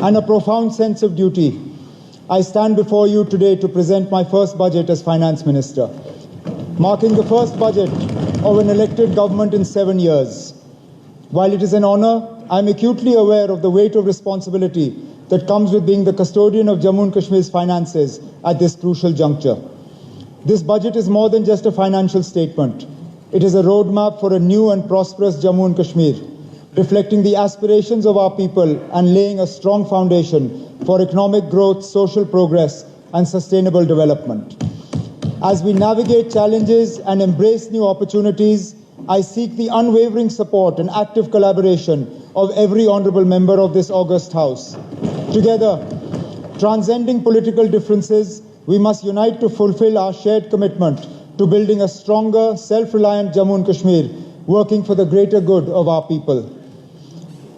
and a profound sense of duty, I stand before you today to present my first budget as Finance Minister, marking the first budget of an elected government in 7 years. While it is an honor, I am acutely aware of the weight of responsibility that comes with being the custodian of Jammu and Kashmir's finances at this crucial juncture. This budget is more than just a financial statement. It is a roadmap for a new and prosperous Jammu and Kashmir, reflecting the aspirations of our people and laying a strong foundation for economic growth, social progress, and sustainable development. As we navigate challenges and embrace new opportunities, I seek the unwavering support and active collaboration of every honorable member of this august House. Together, transcending political differences, we must unite to fulfill our shared commitment to building a stronger, self-reliant Jammu and Kashmir, working for the greater good of our people.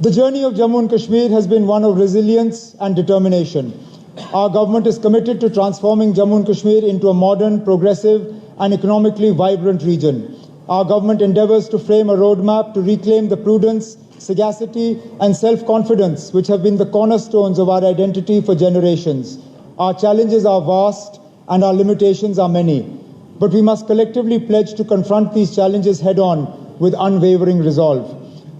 The journey of Jammu and Kashmir has been one of resilience and determination. Our government is committed to transforming Jammu and Kashmir into a modern, progressive, and economically vibrant region. Our government endeavors to frame a roadmap to reclaim the prudence, sagacity, and self-confidence which have been the cornerstones of our identity for generations. Our challenges are vast and our limitations are many, but we must collectively pledge to confront these challenges head-on with unwavering resolve.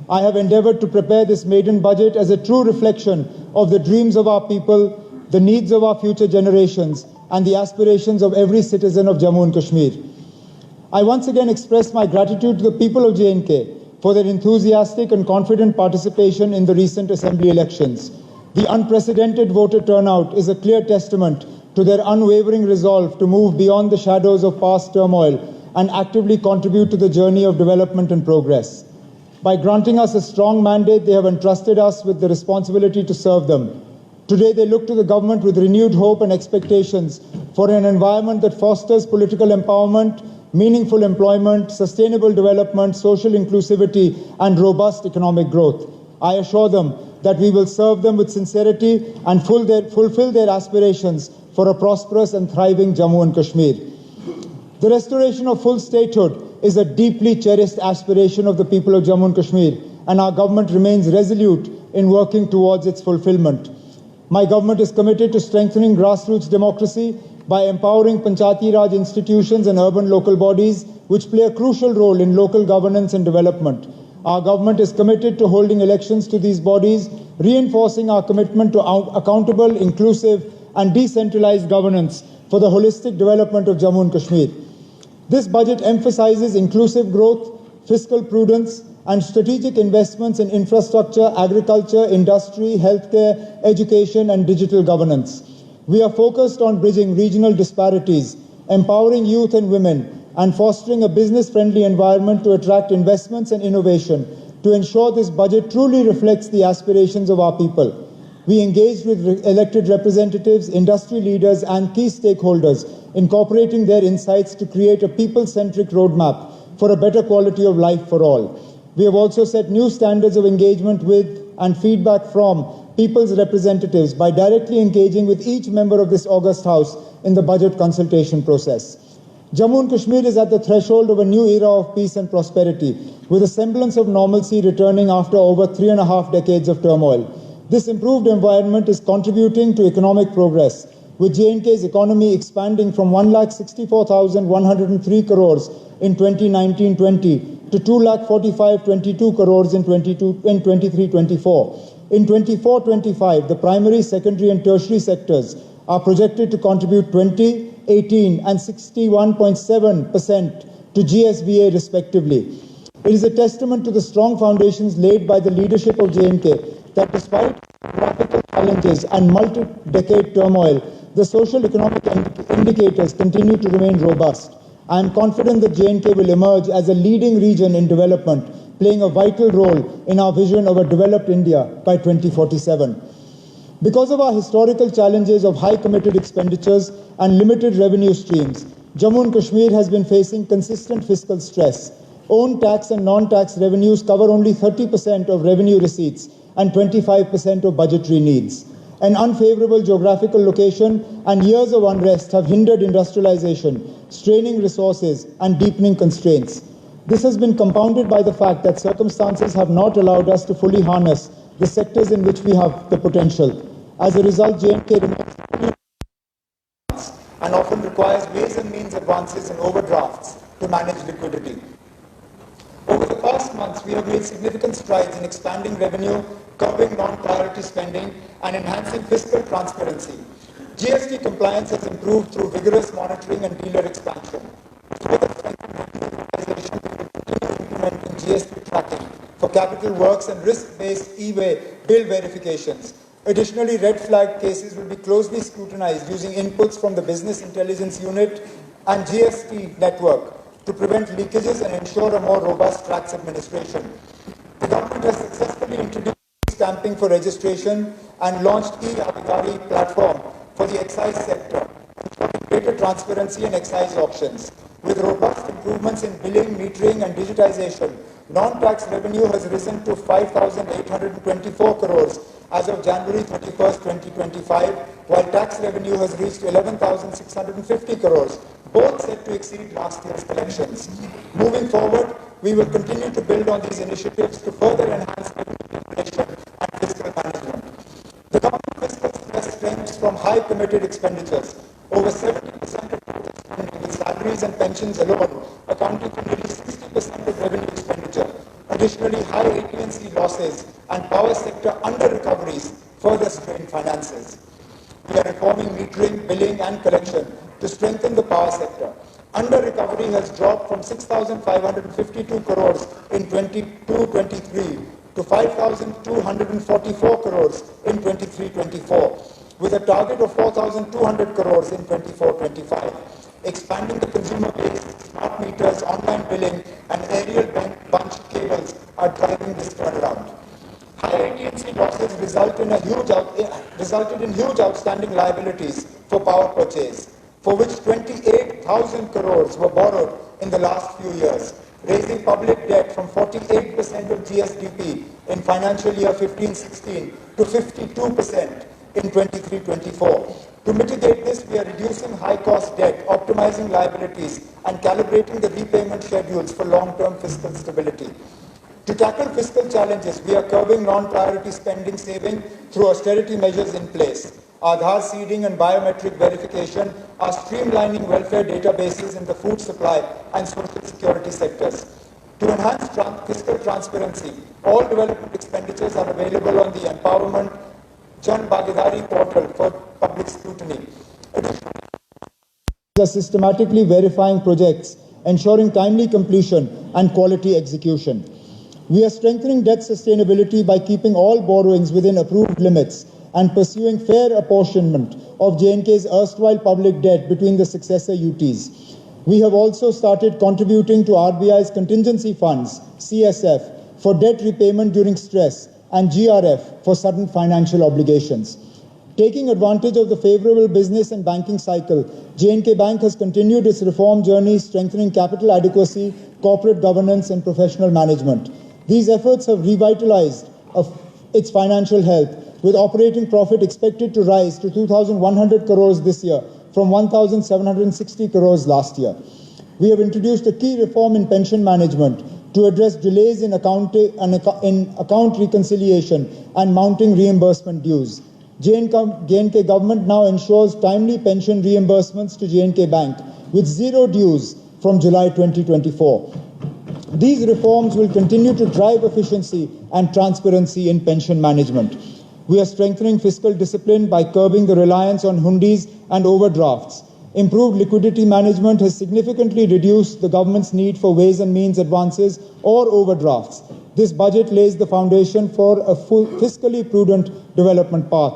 I have endeavored to prepare this maiden budget as a true reflection of the dreams of our people, the needs of our future generations, and the aspirations of every citizen of Jammu and Kashmir. I once again express my gratitude to the people of J&K for their enthusiastic and confident participation in the recent assembly elections. The unprecedented voter turnout is a clear testament to their unwavering resolve to move beyond the shadows of past turmoil and actively contribute to the journey of development and progress. By granting us a strong mandate, they have entrusted us with the responsibility to serve them. Today, they look to the government with renewed hope and expectations for an environment that fosters political empowerment, meaningful employment, sustainable development, social inclusivity, and robust economic growth. I assure them that we will serve them with sincerity and fulfill their aspirations for a prosperous and thriving Jammu and Kashmir. The restoration of full statehood is a deeply cherished aspiration of the people of Jammu and Kashmir, and our government remains resolute in working towards its fulfillment. My government is committed to strengthening grassroots democracy by empowering Panchayati Raj institutions and urban local bodies, which play a crucial role in local governance and development. Our government is committed to holding elections to these bodies, reinforcing our commitment to accountable, inclusive, and decentralized governance for the holistic development of Jammu and Kashmir. This budget emphasizes inclusive growth, fiscal prudence, and strategic investments in infrastructure, agriculture, industry, healthcare, education, and digital governance. We are focused on bridging regional disparities, empowering youth and women, and fostering a business-friendly environment to attract investments and innovation to ensure this budget truly reflects the aspirations of our people. We engaged with elected representatives, industry leaders, and key stakeholders, incorporating their insights to create a people-centric roadmap for a better quality of life for all. We have also set new standards of engagement with and feedback from people's representatives by directly engaging with each member of this august House in the budget consultation process. Jammu and Kashmir is at the threshold of a new era of peace and prosperity, with a semblance of normalcy returning after over 3.5 decades of turmoil. This improved environment is contributing to economic progress, with J&K's economy expanding from 1,64,103 crores in 2019-20 to 2,45,22 crores in 23-24. In 24-25, the primary, secondary, and tertiary sectors are projected to contribute 20, 18, and 61.7% to GSBA respectively. It is a testament to the strong foundations laid by the leadership of J&K that despite graphical challenges and multi-decade turmoil, the social economic indicators continue to remain robust. I am confident that J&K will emerge as a leading region in development, playing a vital role in our vision of a developed India by 2047. Because of our historical challenges of high committed expenditures and limited revenue streams, Jammu and Kashmir has been facing consistent fiscal stress. Own tax and non-tax revenues cover only 30% of revenue receipts and 25% of budgetary needs. An unfavorable geographical location and years of unrest have hindered industrialization, straining resources and deepening constraints. This has been compounded by the fact that circumstances have not allowed us to fully harness the sectors in which we have the potential. As a result, J&K remains and often requires ways and means advances and overdrafts to manage liquidity. Over the past months, we have made significant strides in expanding revenue, curbing non-priority spending, and enhancing fiscal transparency. GST compliance has improved through vigorous monitoring and dealer expansion. To further strengthen revenue realization, we will continue implementing GST tracking for capital works and risk-based e-way bill verifications. Additionally, red flag cases will be closely scrutinized using inputs from the Business Intelligence Unit and GST network to prevent leakages and ensure a more robust tax administration. The government has successfully introduced stamping for registration and launched e-Abhigari platform for the excise sector, ensuring greater transparency in excise auctions. With robust improvements in billing, metering and digitization, non-tax revenue has risen to 5,824 crores as of January 31st, 2025, while tax revenue has reached 11,650 crores, both set to exceed last year's collections. Moving forward, we will continue to build on these initiatives to further enhance revenue generation and fiscal management. The government fiscal stress stems from high committed expenditures. Over 70% of total spending, with salaries and pensions alone accounting for nearly 60% of revenue expenditure. Additionally, high AT&C losses and power sector under-recoveries further strain finances. We are reforming metering, billing and collection to strengthen the power sector. Under-recovery has dropped from 6,552 crores in 22-23 to 5,244 crores in 23-24, with a target of 4,200 crores in 24-25. Expanding the consumer base, smart meters, online billing, and aerial bunch cables are driving this turnaround. High AT&C losses resulted in huge outstanding liabilities for power purchase, for which 28,000 crores were borrowed in the last few years, raising public debt from 48% of GSDP in financial year 15-16 to 52% in 23-24. To mitigate this, we are reducing high-cost debt, optimizing liabilities, and calibrating the repayment schedules for long-term fiscal stability. To tackle fiscal challenges, we are curbing non-priority spending saving through austerity measures in place. Aadhaar seeding and biometric verification are streamlining welfare databases in the food supply and social security sectors. To enhance fiscal transparency, all development expenditures are available on the Empowerment Jan Bhagidari portal for public scrutiny. Additionally, we are systematically verifying projects, ensuring timely completion and quality execution. We are strengthening debt sustainability by keeping all borrowings within approved limits and pursuing fair apportionment of J&K's erstwhile public debt between the successor UTs. We have also started contributing to RBI's contingency funds, CSF, for debt repayment during stress, and GRF for sudden financial obligations. Taking advantage of the favorable business and banking cycle, J&K Bank has continued its reform journey, strengthening capital adequacy, corporate governance, and professional management. These efforts have revitalized its financial health, with operating profit expected to rise to 2,100 crores this year from 1,760 crores last year. We have introduced a key reform in pension management to address delays in account reconciliation and mounting reimbursement dues. J&K government now ensures timely pension reimbursements to J&K Bank with zero dues from July 2024. These reforms will continue to drive efficiency and transparency in pension management. We are strengthening fiscal discipline by curbing the reliance on hundis and overdrafts. Improved liquidity management has significantly reduced the government's need for ways and means advances or overdrafts. This budget lays the foundation for a fiscally prudent development path.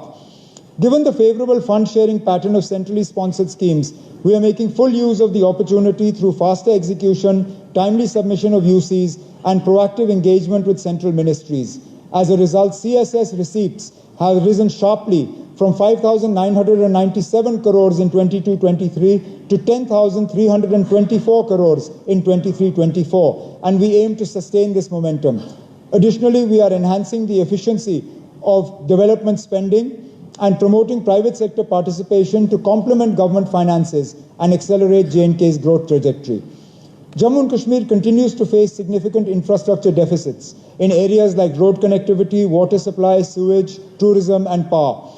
Given the favorable fund-sharing pattern of centrally sponsored schemes, we are making full use of the opportunity through faster execution, timely submission of UCs, and proactive engagement with central ministries. As a result, CSS receipts have risen sharply from 5,997 crores in 22-23 to 10,324 crores in 23-24, and we aim to sustain this momentum. Additionally, we are enhancing the efficiency of development spending and promoting private sector participation to complement government finances and accelerate J&K's growth trajectory. Jammu and Kashmir continues to face significant infrastructure deficits. in areas like road connectivity, water supply, sewage, tourism, and power.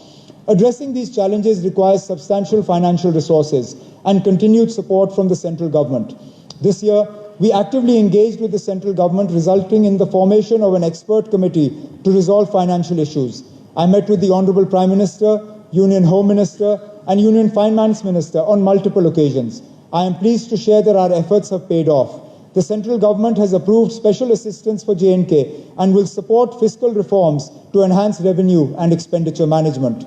Addressing these challenges requires substantial financial resources and continued support from the central government. This year, we actively engaged with the central government, resulting in the formation of an expert committee to resolve financial issues. I met with the Honorable Prime Minister, Union Home Minister, and Union Finance Minister on multiple occasions. I am pleased to share that our efforts have paid off. The central government has approved special assistance for J&K and will support fiscal reforms to enhance revenue and expenditure management.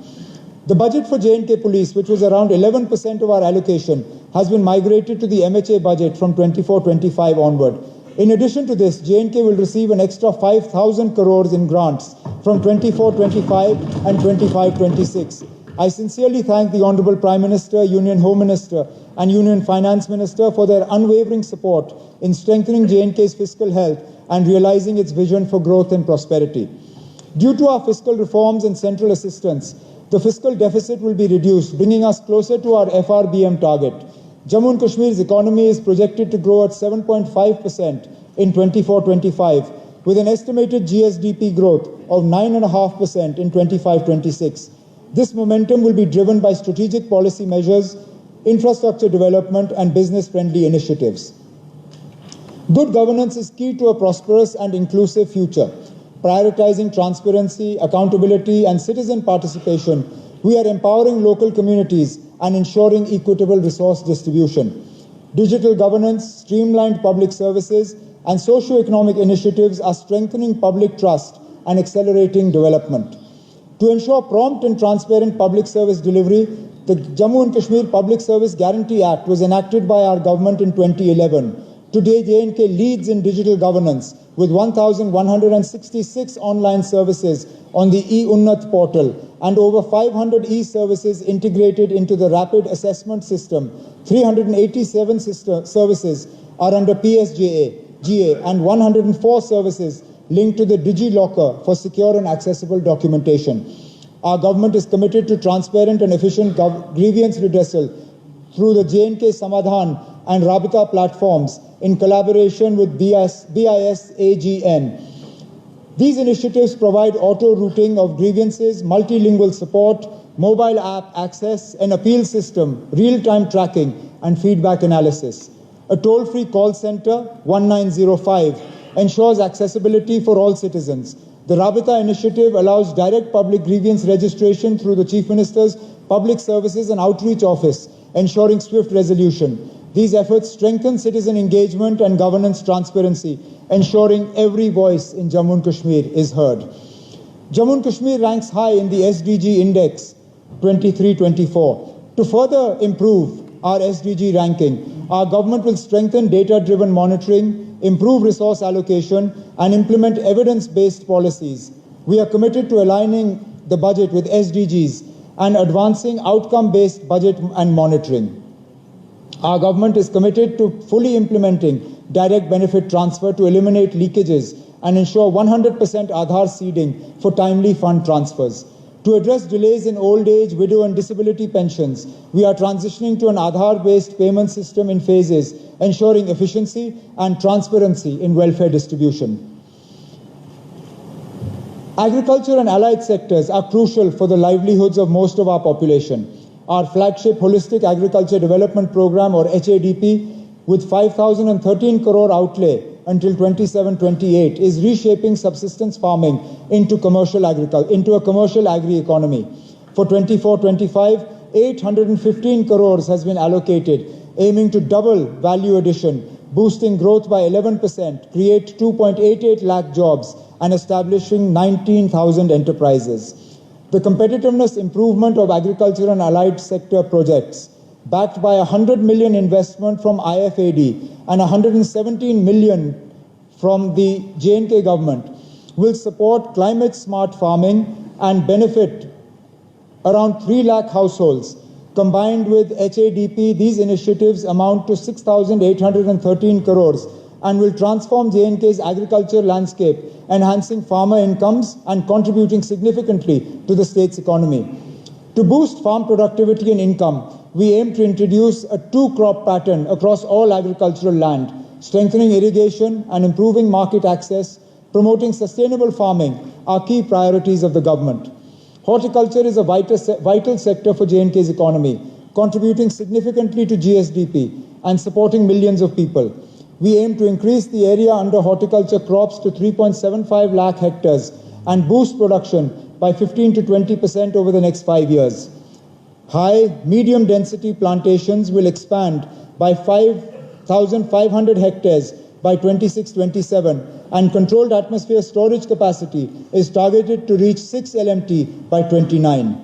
The budget for J&K Police, which was around 11% of our allocation, has been migrated to the MHA budget from 24-25 onward. In addition to this, J&K will receive an extra 5,000 crores in grants from 24-25 and 25-26. I sincerely thank the Honorable Prime Minister, Union Home Minister, and Union Finance Minister for their unwavering support in strengthening J&K's fiscal health and realizing its vision for growth and prosperity. Due to our fiscal reforms and central assistance, the fiscal deficit will be reduced, bringing us closer to our FRBM target. Jammu and Kashmir's economy is projected to grow at 7.5% in 24-25, with an estimated GSDP growth of 9.5% in 25-26. This momentum will be driven by strategic policy measures, infrastructure development, and business-friendly initiatives. Good governance is key to a prosperous and inclusive future. Prioritizing transparency, accountability, and citizen participation, we are empowering local communities and ensuring equitable resource distribution. Digital governance, streamlined public services, and socio-economic initiatives are strengthening public trust and accelerating development. To ensure prompt and transparent public service delivery, the Jammu and Kashmir Public Service Guarantee Act was enacted by our government in 2011. Today, J&K leads in digital governance with 1,166 online services on the e-Unnat portal and over 500 e-services integrated into the rapid assessment system. 387 services are under PSJA, GA, and 104 services linked to the DigiLocker for secure and accessible documentation. Our government is committed to transparent and efficient grievance redressal through the J&K Samadhan and Rabita platforms in collaboration with BIS-AGN. These initiatives provide auto-routing of grievances, multilingual support, mobile app access, an appeal system, real-time tracking, and feedback analysis. A toll-free call center, 1905, ensures accessibility for all citizens. The Rabita initiative allows direct public grievance registration through the Chief Minister's Public Services and Outreach Office, ensuring swift resolution. These efforts strengthen citizen engagement and governance transparency, ensuring every voice in Jammu and Kashmir is heard. Jammu and Kashmir ranks high in the SDG Index 23-24. To further improve our SDG ranking, our government will strengthen data-driven monitoring, improve resource allocation, and implement evidence-based policies. We are committed to aligning the budget with SDGs and advancing outcome-based budget and monitoring. Our government is committed to fully implementing direct benefit transfer to eliminate leakages and ensure 100% Aadhaar seeding for timely fund transfers. To address delays in old age, widow, and disability pensions, we are transitioning to an Aadhaar-based payment system in phases, ensuring efficiency and transparency in welfare distribution. Agriculture and allied sectors are crucial for the livelihoods of most of our population. Our flagship Holistic Agriculture Development Program, or HADP, with 5,013 crore outlay until 27-28, is reshaping subsistence farming into a commercial agri-economy. For 24-25, 815 crores has been allocated, aiming to double value addition, boosting growth by 11%, create 2.88 lakh jobs, and establishing 19,000 enterprises. The competitiveness improvement of agriculture and allied sector projects, backed by 100 million investment from IFAD and 117 million from the J&K government, will support climate-smart farming and benefit around 3 lakh households. Combined with HADP, these initiatives amount to 6,813 crores and will transform J&K's agriculture landscape, enhancing farmer incomes and contributing significantly to the state's economy. To boost farm productivity and income, we aim to introduce a two-crop pattern across all agricultural land, strengthening irrigation and improving market access promoting sustainable farming are key priorities of the government. Horticulture is a vital sector for J&K's economy, contributing significantly to GSDP and supporting millions of people. We aim to increase the area under horticulture crops to 3.75 lakh hectares and boost production by 15 to 20% over the next 5 years. High, medium density plantations will expand by 5,500 hectares by 26-27, and controlled atmosphere storage capacity is targeted to reach 6 LMT by 29.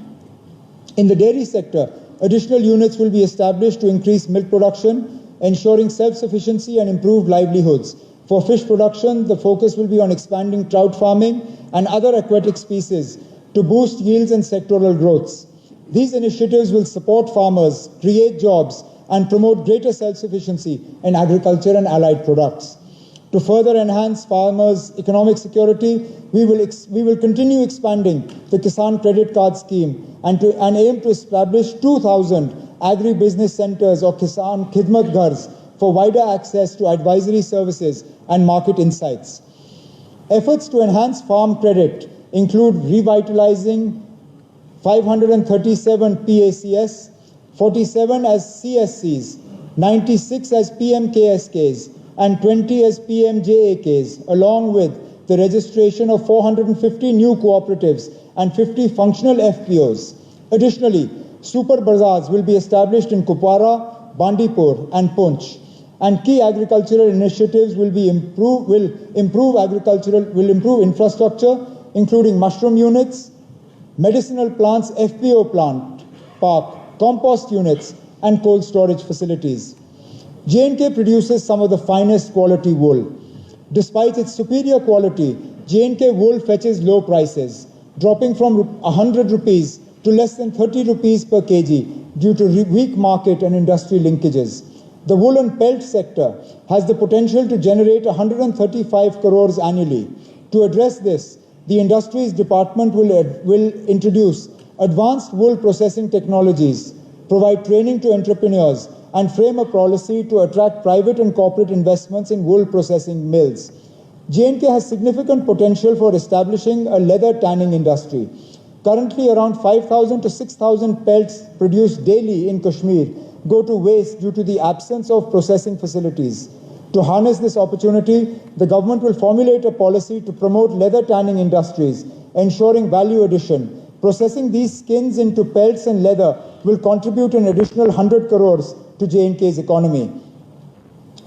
In the dairy sector, additional units will be established to increase milk production, ensuring self-sufficiency and improved livelihoods. For fish production, the focus will be on expanding trout farming and other aquatic species to boost yields and sectoral growths. These initiatives will support farmers, create jobs, and promote greater self-sufficiency in agriculture and allied products. To further enhance farmers' economic security, we will continue expanding the Kisan Credit Card Scheme and aim to establish 2,000 agri-business centers or Kisan Khidmat Ghars for wider access to advisory services and market insights. Efforts to enhance farm credit include revitalizing 537 PACS, 47 as CSCs, 96 as PMKSKs, and 20 as PMJAKs, along with the registration of 450 new cooperatives and 50 functional FPOs. Additionally, super bazaars will be established in Kupwara, Bandipur, and Poonch, and key agricultural initiatives will improve infrastructure, including mushroom units, medicinal plants FPO plant park, compost units, and cold storage facilities. J&K produces some of the finest quality wool. Despite its superior quality, J&K wool fetches low prices, dropping from 100 rupees to less than 30 rupees per kg due to weak market and industry linkages. The woolen pelt sector has the potential to generate 135 crores annually. To address this, the Industries Department will introduce advanced wool processing technologies, provide training to entrepreneurs, and frame a policy to attract private and corporate investments in wool processing mills. J&K has significant potential for establishing a leather tanning industry. Currently, around 5,000 to 6,000 pelts produced daily in Kashmir go to waste due to the absence of processing facilities. To harness this opportunity, the government will formulate a policy to promote leather tanning industries, ensuring value addition. Processing these skins into pelts and leather will contribute an additional 100 crores to J&K's economy.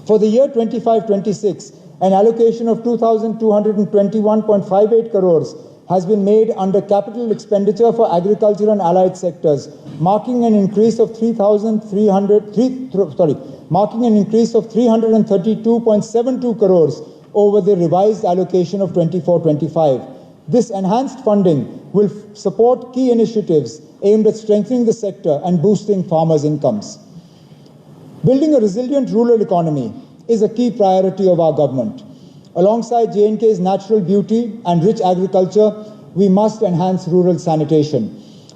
For the year 25-26, an allocation of 2,221.58 crores has been made under capital expenditure for agriculture and allied sectors, marking an increase of 332.72 crores over the revised allocation of 24-25. This enhanced funding will support key initiatives aimed at strengthening the sector and boosting farmers' incomes. Building a resilient rural economy is a key priority of our government. Alongside J&K's natural beauty and rich agriculture, we must enhance rural sanitation.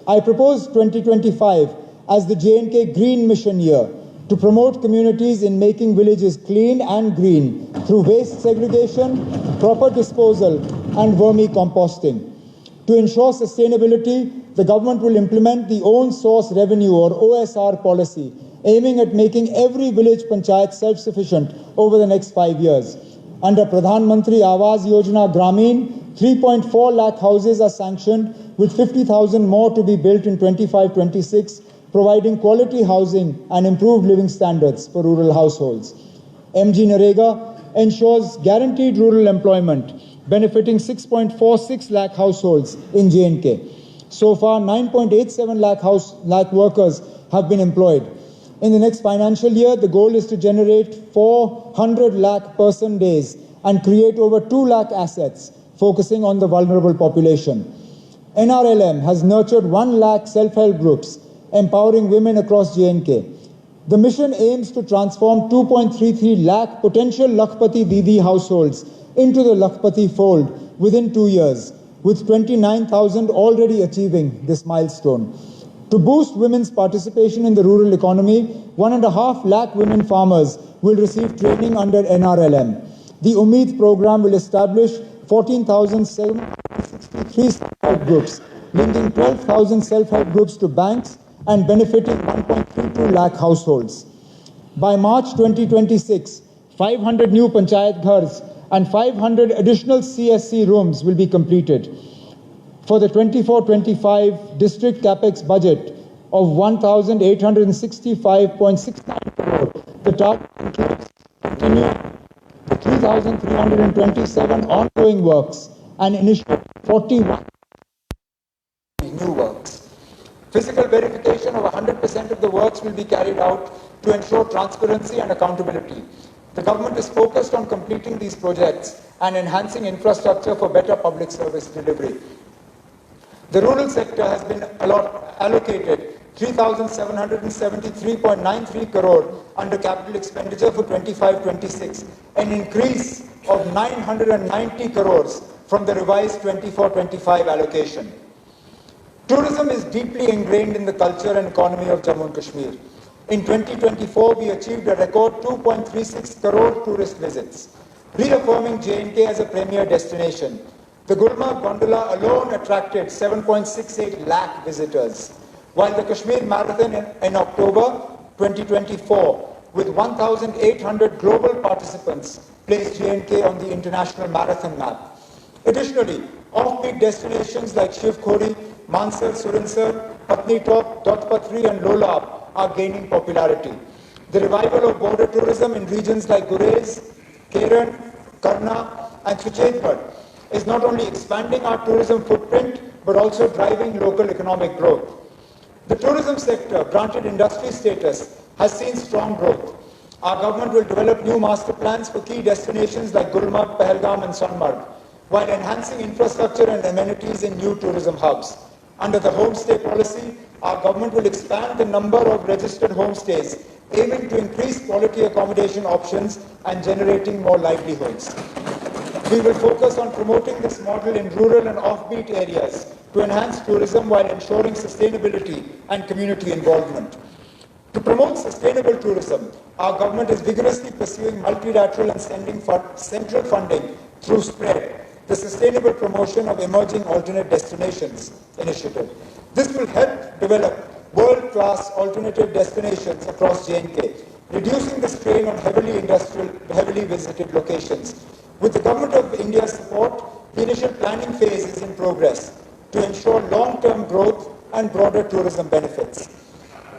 I propose 2025 as the J&K Green Mission year to promote communities in making villages clean and green through waste segregation, proper disposal, and vermicomposting. To ensure sustainability, the government will implement the Own Source Revenue or OSR policy, aiming at making every village panchayat self-sufficient over the next 5 years. Under Pradhan Mantri Awas Yojana Gramin, 3.4 lakh houses are sanctioned, with 50,000 more to be built in 25-26, providing quality housing and improved living standards for rural households. MG Narega ensures guaranteed rural employment, benefiting 6.46 lakh households in J&K. So far, 9.87 lakh workers have been employed. In the next financial year, the goal is to generate 400 lakh person days and create over 2 lakh assets, focusing on the vulnerable population. NRLM has nurtured 1 lakh self-help groups, empowering women across J&K. The mission aims to transform 2.33 lakh potential Lakhpati Didi households into the Lakhpati fold within 2 years, with 29,000 already achieving this milestone. To boost women's participation in the rural economy, 1.5 lakh women farmers will receive training under NRLM. The Umeed program will establish 14,763 self-help groups, linking 12,000 self-help groups to banks and benefiting 1.32 lakh households. By March 2026, 500 new Panchayat Ghars and 500 additional CSC rooms will be completed. For the 24-25 district capex budget of 1,865.69 crore, the target includes continuing the 3,327 ongoing works and initiate 41 new works. Physical verification of 100% of the works will be carried out to ensure transparency and accountability. The government is focused on completing these projects and enhancing infrastructure for better public service delivery. The rural sector has been allocated 3,773.93 crore under capital expenditure for 25-26, an increase of 990 crores from the revised 24-25 allocation. Tourism is deeply ingrained in the culture and economy of Jammu and Kashmir. In 2024, we achieved a record 2.36 crore tourist visits, reaffirming J&K as a premier destination. The Gulmarg Gondola alone attracted 7.68 lakh visitors, while the Kashmir Marathon in October 2024, with 1,800 global participants, placed J&K on the international marathon map. Additionally, offbeat destinations like Shiv Khori, Mansar, Surinsar, Patnitop, Dotpatri and Lolab are gaining popularity. The revival of border tourism in regions like Gurez, Keran, Karna and Suchetpur is not only expanding our tourism footprint, but also driving local economic growth. The tourism sector, granted industry status, has seen strong growth. Our government will develop new master plans for key destinations like Gulmarg, Pahalgam and Sonmarg, while enhancing infrastructure and amenities in new tourism hubs. Under the homestay policy, our government will expand the number of registered homestays, aiming to increase quality accommodation options and generating more livelihoods. We will focus on promoting this model in rural and offbeat areas to enhance tourism while ensuring sustainability and community involvement. To promote sustainable tourism, our government is vigorously pursuing multilateral and central funding through SPREAD, the Sustainable Promotion of Emerging Alternate Destinations initiative. This will help develop world-class alternative destinations across J&K, reducing the strain on heavily visited locations. With the Government of India's support, the initial planning phase is in progress to ensure long-term growth and broader tourism benefits.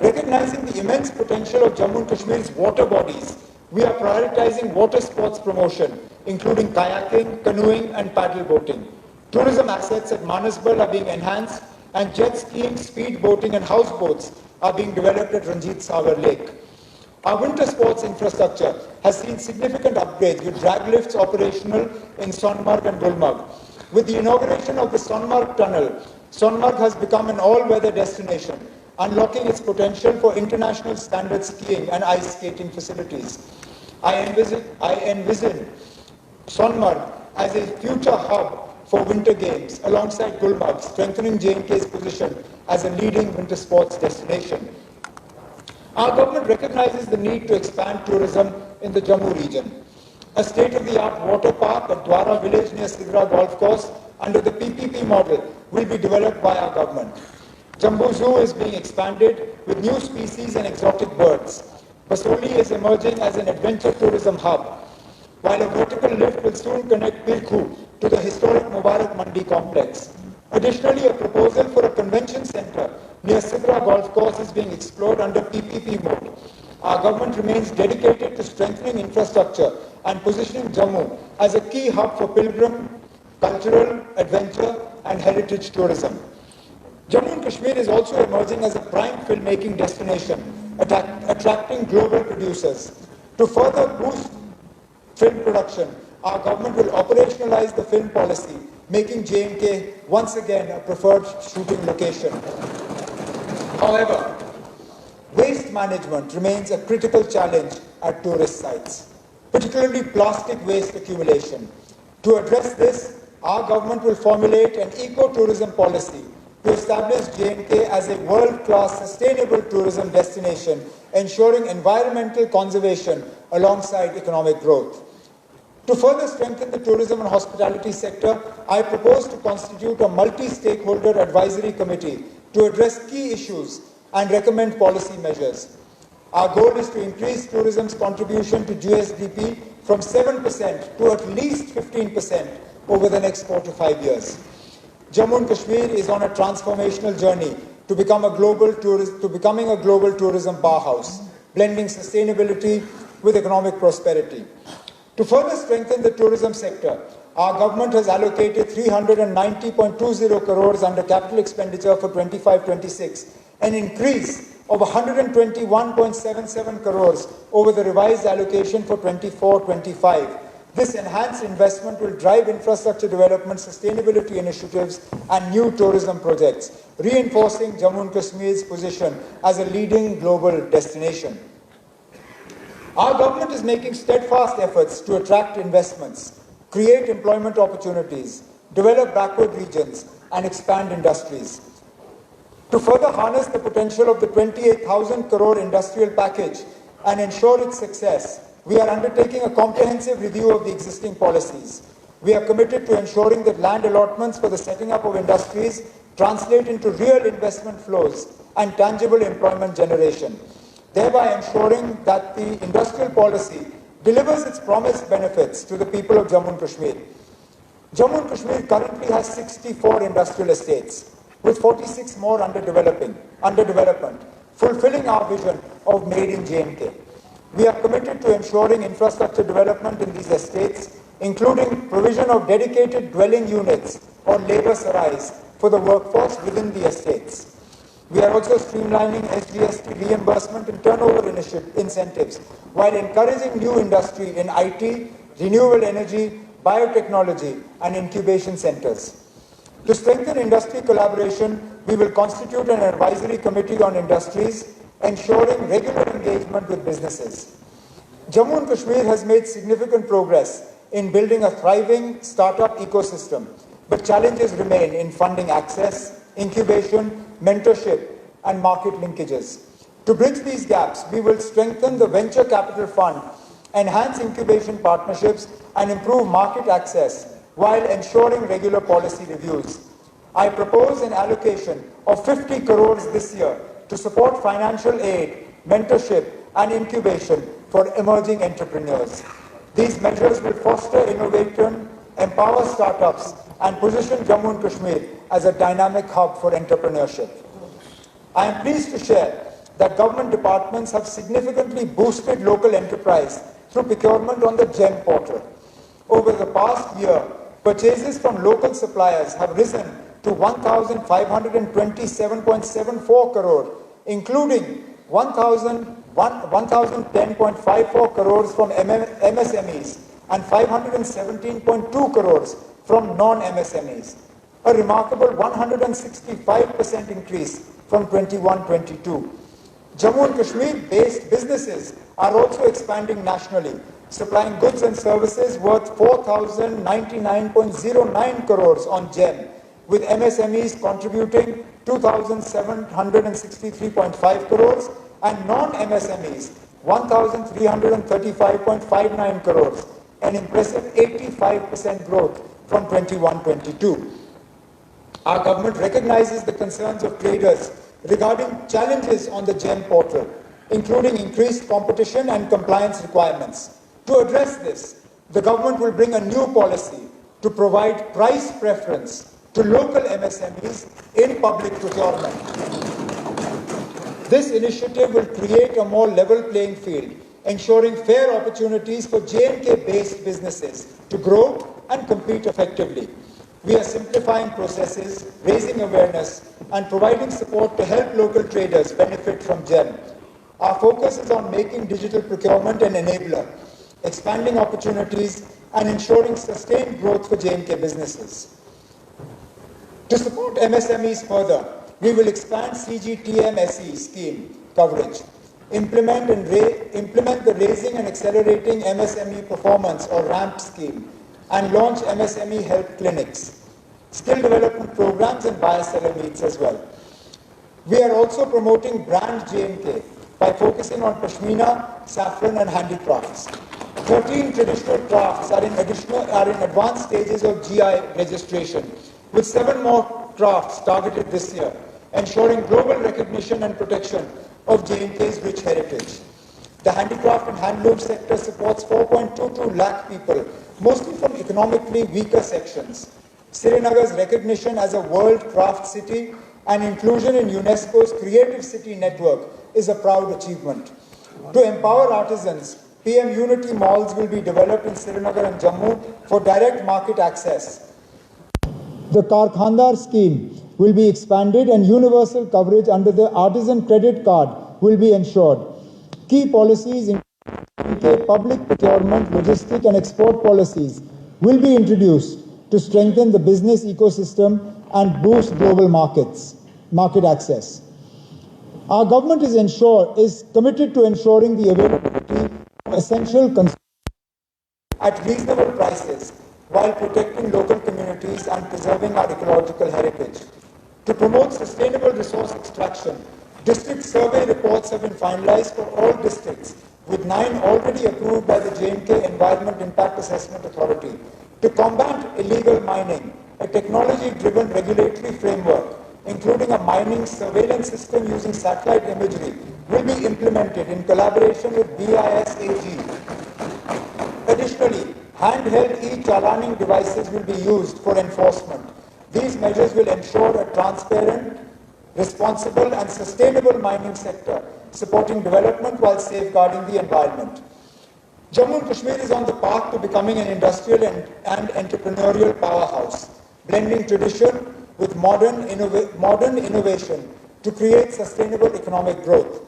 Recognizing the immense potential of Jammu and Kashmir's water bodies, we are prioritizing water sports promotion, including kayaking, canoeing and paddle boating. Tourism assets at Manasbal are being enhanced, and jet skiing, speed boating and houseboats are being developed at Ranjit Sagar Lake. Our winter sports infrastructure has seen significant upgrades, with drag lifts operational in Sonmarg and Gulmarg. With the inauguration of the Sonmarg Tunnel, Sonmarg has become an all-weather destination, unlocking its potential for international standard skiing and ice skating facilities. I envision Sonmarg as a future hub for winter games alongside Gulmarg, strengthening J&K's position as a leading winter sports destination. Our government recognizes the need to expand tourism in the Jammu region. A state-of-the-art water park at Dwara village near Sidra Golf Course under the PPP model will be developed by our government. Jambu Zoo is being expanded with new species and exotic birds. Basoli is emerging as an adventure tourism hub, while a vertical lift will soon connect Pirkhu to the historic Mubarak Mandi complex. Additionally, a proposal for a convention center near Sidra Golf Course is being explored under PPP mode. Our government remains dedicated to strengthening infrastructure and positioning Jammu as a key hub for pilgrim, cultural, adventure and heritage tourism. Jammu and Kashmir is also emerging as a prime filmmaking destination, attracting global producers. To further boost film production, our government will operationalize the film policy, making J&K once again a preferred shooting location. However, waste management remains a critical challenge at tourist sites, particularly plastic waste accumulation. To address this, our government will formulate an eco-tourism policy to establish J&K as a world-class sustainable tourism destination, ensuring environmental conservation alongside economic growth. To further strengthen the tourism and hospitality sector, I propose to constitute a multi-stakeholder advisory committee to address key issues and recommend policy measures. Our goal is to increase tourism's contribution to GSDP from 7% to at least 15% over the next 4 to 5 years. Jammu and Kashmir is on a transformational journey to becoming a global tourism powerhouse, blending sustainability with economic prosperity. To further strengthen the tourism sector, our government has allocated 390.20 crores under capital expenditure for 25-26, an increase of 121.77 crores over the revised allocation for 24-25. This enhanced investment will drive infrastructure development, sustainability initiatives, and new tourism projects, reinforcing Jammu and Kashmir's position as a leading global destination. Our government is making steadfast efforts to attract investments, create employment opportunities, develop backward regions, and expand industries. To further harness the potential of the 28,000 crore industrial package and ensure its success, we are undertaking a comprehensive review of the existing policies. We are committed to ensuring that land allotments for the setting up of industries translate into real investment flows and tangible employment generation, thereby ensuring that the industrial policy delivers its promised benefits to the people of Jammu and Kashmir. Jammu and Kashmir currently has 64 industrial estates, with 46 more under development, fulfilling our vision of Made in J&K. We are committed to ensuring infrastructure development in these estates, including provision of dedicated dwelling units or labour sarais for the workforce within the estates. We are also streamlining SGST reimbursement and turnover incentives while encouraging new industry in IT, renewable energy, biotechnology, and incubation centres. To strengthen industry collaboration, we will constitute an advisory committee on industries, ensuring regular engagement with businesses. Jammu and Kashmir has made significant progress in building a thriving startup ecosystem, but challenges remain in funding access, incubation, mentorship, and market linkages. To bridge these gaps, we will strengthen the Venture Capital Fund, enhance incubation partnerships, and improve market access while ensuring regular policy reviews. I propose an allocation of 50 crores this year to support financial aid, mentorship, and incubation for emerging entrepreneurs. These measures will foster innovation, empower startups, and position Jammu and Kashmir as a dynamic hub for entrepreneurship. I am pleased to share that government departments have significantly boosted local enterprise through procurement on the GEM portal. Over the past year, purchases from local suppliers have risen to 1,527.74 crore, including 1,010.54 crores from MSMEs and 517.2 crores from non-MSMEs, a remarkable 165% increase from 21-22. Jammu and Kashmir-based businesses are also expanding nationally, supplying goods and services worth 4,099.09 crores on GEM, with MSMEs contributing 2,763.5 crores and non-MSMEs 1,335.59 crores, an impressive 85% growth from 21-22. Our government recognizes the concerns of traders regarding challenges on the GEM portal, including increased competition and compliance requirements. To address this, the government will bring a new policy to provide price preference to local MSMEs in public procurement. This initiative will create a more level playing field, ensuring fair opportunities for J&K-based businesses to grow and compete effectively. We are simplifying processes, raising awareness, and providing support to help local traders benefit from GEM. Our focus is on making digital procurement an enabler, expanding opportunities, and ensuring sustained growth for J&K businesses. To support MSMEs further, we will expand CGTMSE scheme coverage, implement the Raising and Accelerating MSME Performance or RAMP scheme, and launch MSME help clinics, skill development programs, and buyer-seller meets as well. We are also promoting brand J&K by focusing on Pashmina, saffron, and handicrafts. 13 traditional crafts are in advanced stages of GI registration, with 7 more crafts targeted this year, ensuring global recognition and protection of J&K's rich heritage. The handicraft and handloom sector supports 4.22 lakh people, mostly from economically weaker sections. Srinagar's recognition as a world craft city and inclusion in UNESCO's Creative City Network is a proud achievement. To empower artisans, PM Unity malls will be developed in Srinagar and Jammu for direct market access. The Karkhandar scheme will be expanded and universal coverage under the Artisan Credit Card will be ensured. Key policies including public procurement, logistic and export policies will be introduced to strengthen the business ecosystem and boost global market access. Our government is committed to ensuring the availability of essential consumption at reasonable prices while protecting local communities and preserving our ecological heritage. To promote sustainable resource extraction, district survey reports have been finalized for all districts, with 9 already approved by the J&K Environment Impact Assessment Authority. To combat illegal mining, a technology-driven regulatory framework, including a mining surveillance system using satellite imagery, will be implemented in collaboration with BIS AG. Additionally, handheld e-chalaning devices will be used for enforcement. These measures will ensure a transparent, responsible and sustainable mining sector, supporting development while safeguarding the environment. Jammu and Kashmir is on the path to becoming an industrial and entrepreneurial powerhouse, blending tradition with modern innovation to create sustainable economic growth.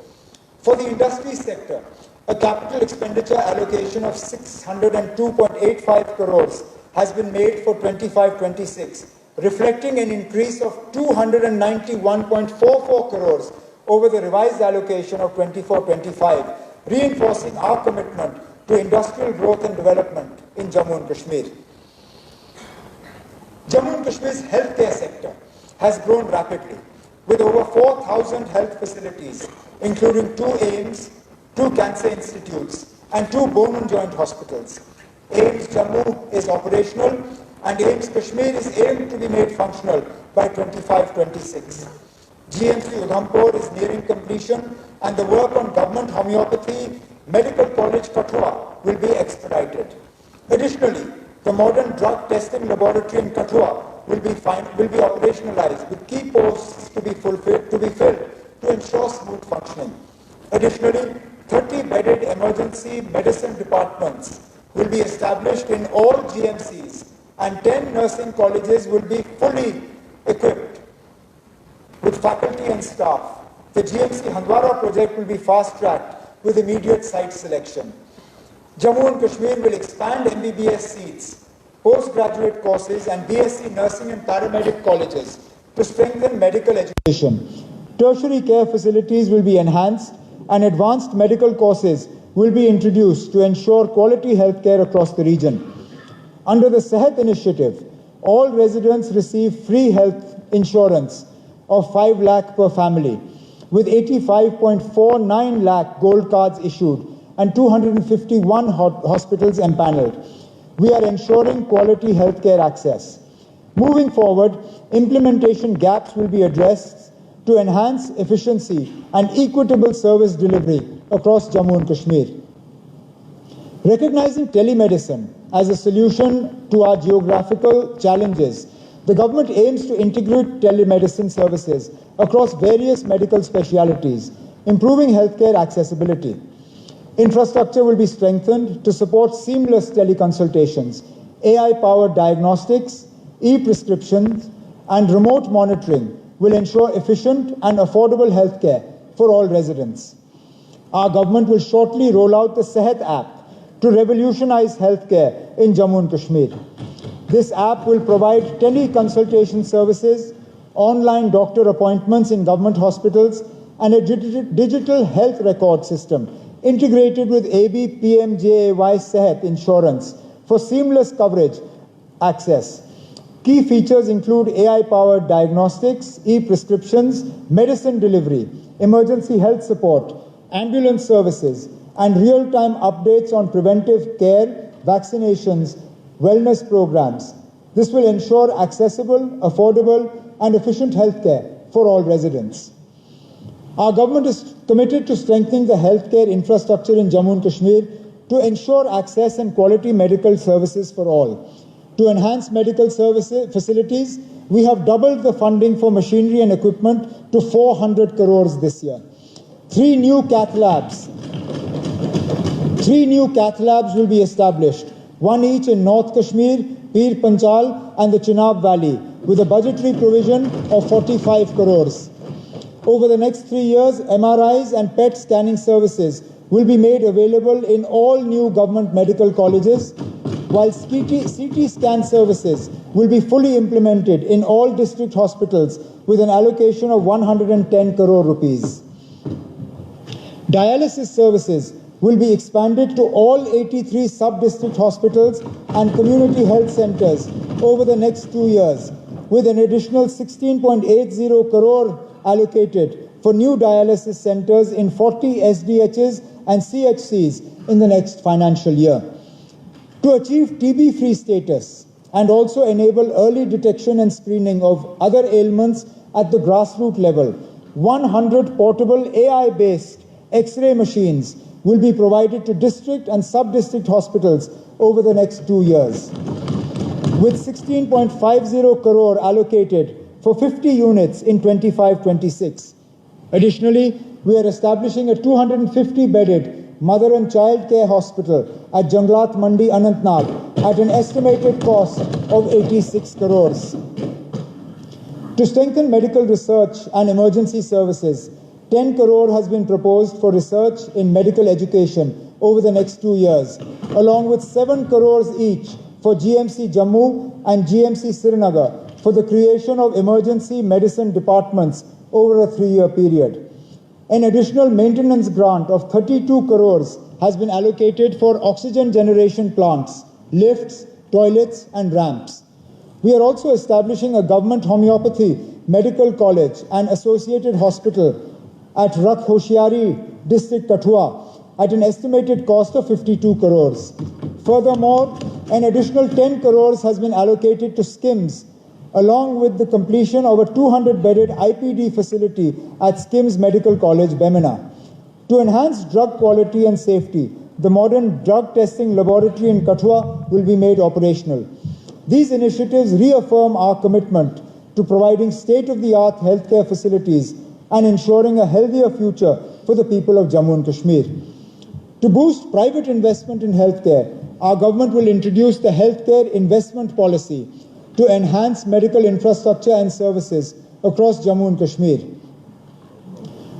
For the industry sector, a capital expenditure allocation of 602.85 crores has been made for 25-26, reflecting an increase of 291.44 crores over the revised allocation of 24-25, reinforcing our commitment to industrial growth and development in Jammu and Kashmir. Jammu and Kashmir's healthcare sector has grown rapidly, with over 4,000 health facilities, including 2 AIIMS, 2 cancer institutes, and 2 bone and joint hospitals. AIIMS Jammu is operational, and AIIMS Kashmir is aimed to be made functional by 25-26. GMC Udhampur is nearing completion, and the work on government homeopathy Medical College Kathua will be expedited. Additionally, the modern drug testing laboratory in Kathua will be operationalized, with key posts to be filled to ensure smooth functioning. Additionally, 30-bedded emergency medicine departments will be established in all GMCs, and 10 nursing colleges will be fully equipped with faculty and staff. The GMC Handwara project will be fast-tracked with immediate site selection. Jammu and Kashmir will expand MBBS seats, postgraduate courses, and BSc nursing and paramedic colleges to strengthen medical education. Tertiary care facilities will be enhanced, and advanced medical courses will be introduced to ensure quality healthcare across the region. Under the Sehat initiative, all residents receive free health insurance of 5 lakh per family, with 85.49 lakh gold cards issued and 251 hospitals empaneled. We are ensuring quality healthcare access. Moving forward, implementation gaps will be addressed to enhance efficiency and equitable service delivery across Jammu and Kashmir. Recognizing telemedicine as a solution to our geographical challenges, the government aims to integrate telemedicine services across various medical specialties, improving healthcare accessibility. Infrastructure will be strengthened to support seamless teleconsultations, AI-powered diagnostics, e-prescriptions, and remote monitoring will ensure efficient and affordable healthcare for all residents. Our government will shortly roll out the Sehat app to revolutionize healthcare in Jammu and Kashmir. This app will provide teleconsultation services, online doctor appointments in government hospitals, and a digital health record system integrated with AB PMJAY Sehat insurance for seamless coverage access. Key features include AI-powered diagnostics, e-prescriptions, medicine delivery, emergency health support, ambulance services, and real-time updates on preventive care, vaccinations, wellness programs. This will ensure accessible, affordable, and efficient healthcare for all residents. Our government is committed to strengthening the healthcare infrastructure in Jammu and Kashmir to ensure access and quality medical services for all. To enhance medical services facilities, we have doubled the funding for machinery and equipment to 400 crores this year. Three new cath labs will be established, one each in North Kashmir, Pir Panchal, and the Chenab Valley, with a budgetary provision of 45 crores. Over the next 3 years, MRIs and PET scanning services will be made available in all new government medical colleges, while CT scan services will be fully implemented in all district hospitals with an allocation of 110 crore rupees. Dialysis services will be expanded to all 83 sub-district hospitals and community health centers over the next 2 years, with an additional 16.80 crore allocated for new dialysis centers in 40 SDHs and CHCs in the next financial year. To achieve TB-free status and also enable early detection and screening of other ailments at the grassroots level, 100 portable AI-based X-ray machines will be provided to district and sub-district hospitals over the next 2 years, with 16.50 crore allocated for 50 units in 25-26. Additionally, we are establishing a 250-bedded mother and child care hospital at Janglat Mandi, Anantnag, at an estimated cost of 86 crores. To strengthen medical research and emergency services, 10 crore has been proposed for research in medical education over the next 2 years, along with 7 crores each for GMC Jammu and GMC Srinagar for the creation of emergency medicine departments over a 3-year period. An additional maintenance grant of 32 crores has been allocated for oxygen generation plants, lifts, toilets, and ramps. We are also establishing a government homeopathy medical college and associated hospital at Rakh Hoshiari district, Kathua, at an estimated cost of 52 crores. Furthermore, an additional 10 crores has been allocated to SKIMS, along with the completion of a 200-bedded IPD facility at SKIMS Medical College, Bemina. To enhance drug quality and safety, the modern drug testing laboratory in Kathua will be made operational. These initiatives reaffirm our commitment to providing state-of-the-art healthcare facilities and ensuring a healthier future for the people of Jammu and Kashmir. To boost private investment in healthcare, our government will introduce the Healthcare Investment Policy to enhance medical infrastructure and services across Jammu and Kashmir.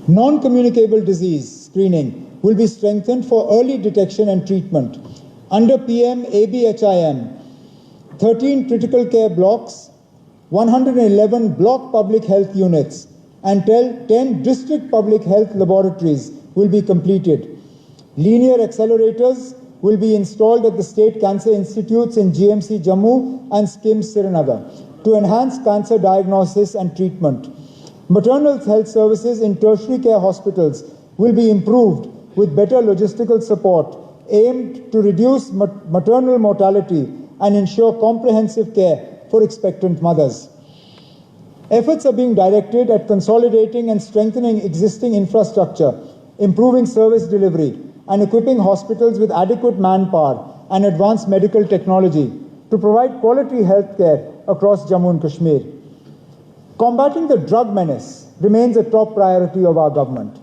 Non-communicable disease screening will be strengthened for early detection and treatment. Under PM ABHIM, 13 critical care blocks, 111 block public health units, and 10 district public health laboratories will be completed. Linear accelerators will be installed at the state cancer institutes in GMC Jammu and SKIMS Srinagar to enhance cancer diagnosis and treatment. Maternal health services in tertiary care hospitals will be improved with better logistical support aimed to reduce maternal mortality and ensure comprehensive care for expectant mothers. Efforts are being directed at consolidating and strengthening existing infrastructure, improving service delivery, and equipping hospitals with adequate manpower and advanced medical technology to provide quality health care across Jammu and Kashmir. Combating the drug menace remains a top priority of our government.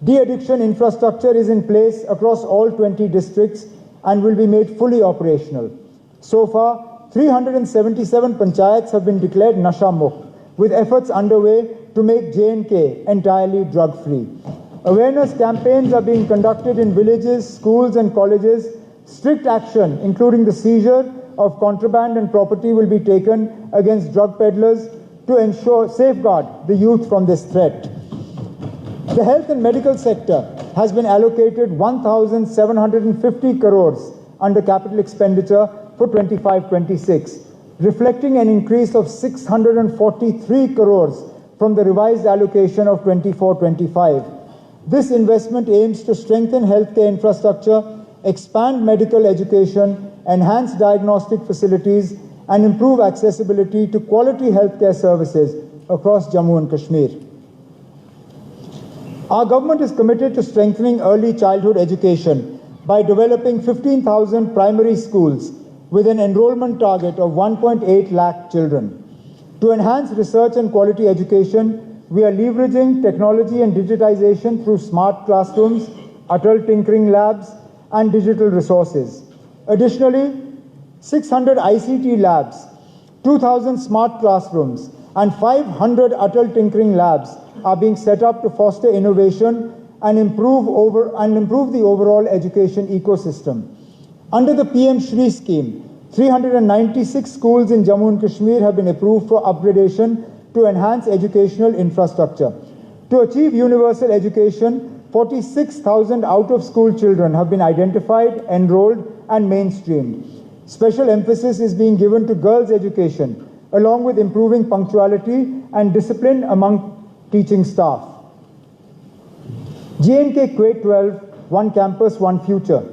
De-addiction infrastructure is in place across all 20 districts and will be made fully operational. So far, 377 panchayats have been declared Nasha Mukt, with efforts underway to make J&K entirely drug-free. Awareness campaigns are being conducted in villages, schools and colleges. Strict action, including the seizure of contraband and property, will be taken against drug peddlers to safeguard the youth from this threat. The health and medical sector has been allocated 1,750 crores under capital expenditure for 25-26, reflecting an increase of 643 crores from the revised allocation of 24-25. This investment aims to strengthen healthcare infrastructure, expand medical education, enhance diagnostic facilities, and improve accessibility to quality healthcare services across Jammu and Kashmir. Our government is committed to strengthening early childhood education by developing 15,000 primary schools with an enrollment target of 1.8 lakh children. To enhance research and quality education, we are leveraging technology and digitization through smart classrooms, Atal tinkering labs, and digital resources. Additionally, 600 ICT labs, 2,000 smart classrooms, and 500 Atal tinkering labs are being set up to foster innovation and improve the overall education ecosystem. Under the PM Shri scheme, 396 schools in Jammu and Kashmir have been approved for upgradation to enhance educational infrastructure. To achieve universal education, 46,000 out-of-school children have been identified, enrolled, and mainstreamed. Special emphasis is being given to girls' education, along with improving punctuality and discipline among teaching staff. J&K Kuwait 12, One Campus, One Future.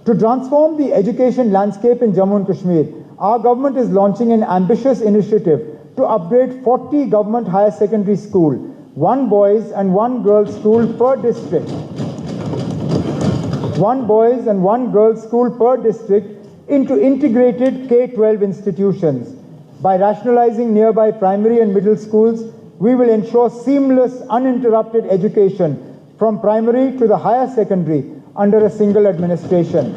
To transform the education landscape in Jammu and Kashmir, our government is launching an ambitious initiative to upgrade 40 government higher secondary schools, one boys and one girls school per district. One boys and one girls school per district into integrated K-12 institutions. By rationalizing nearby primary and middle schools, we will ensure seamless, uninterrupted education from primary to the higher secondary under a single administration.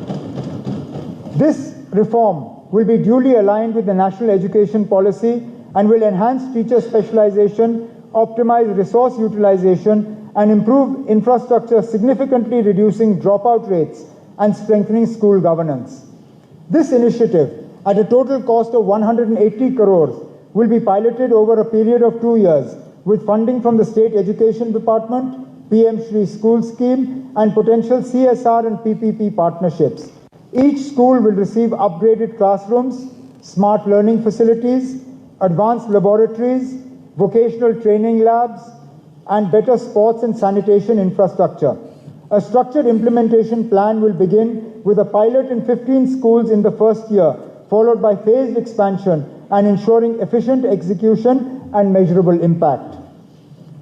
This reform will be duly aligned with the National Education Policy and will enhance teacher specialization, optimize resource utilization, and improve infrastructure, significantly reducing dropout rates and strengthening school governance. This initiative, at a total cost of 180 crores, will be piloted over a period of 2 years with funding from the State Education Department, PM Shri School Scheme, and potential CSR and PPP partnerships. Each school will receive upgraded classrooms, smart learning facilities, advanced laboratories, vocational training labs, and better sports and sanitation infrastructure. A structured implementation plan will begin with a pilot in 15 schools in the first year, followed by phased expansion and ensuring efficient execution and measurable impact.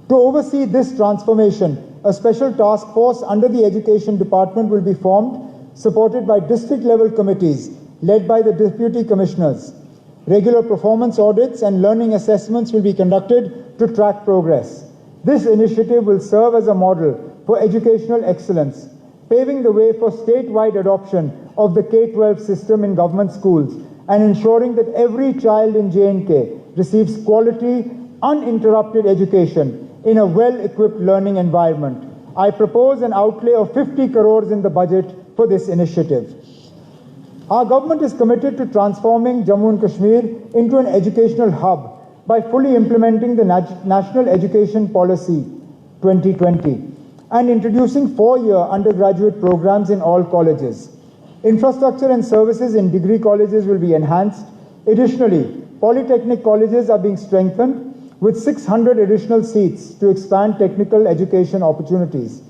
To oversee this transformation, a special task force under the Education Department will be formed, supported by district-level committees led by the Deputy Commissioners. Regular performance audits and learning assessments will be conducted to track progress. This initiative will serve as a model for educational excellence, paving the way for statewide adoption of the K-12 system in government schools and ensuring that every child in J&K receives quality, uninterrupted education in a well-equipped learning environment. I propose an outlay of 50 crores in the budget for this initiative. Our government is committed to transforming Jammu and Kashmir into an educational hub by fully implementing the National Education Policy 2020 and introducing 4-year undergraduate programs in all colleges. Infrastructure and services in degree colleges will be enhanced. Additionally, polytechnic colleges are being strengthened with 600 additional seats to expand technical education opportunities.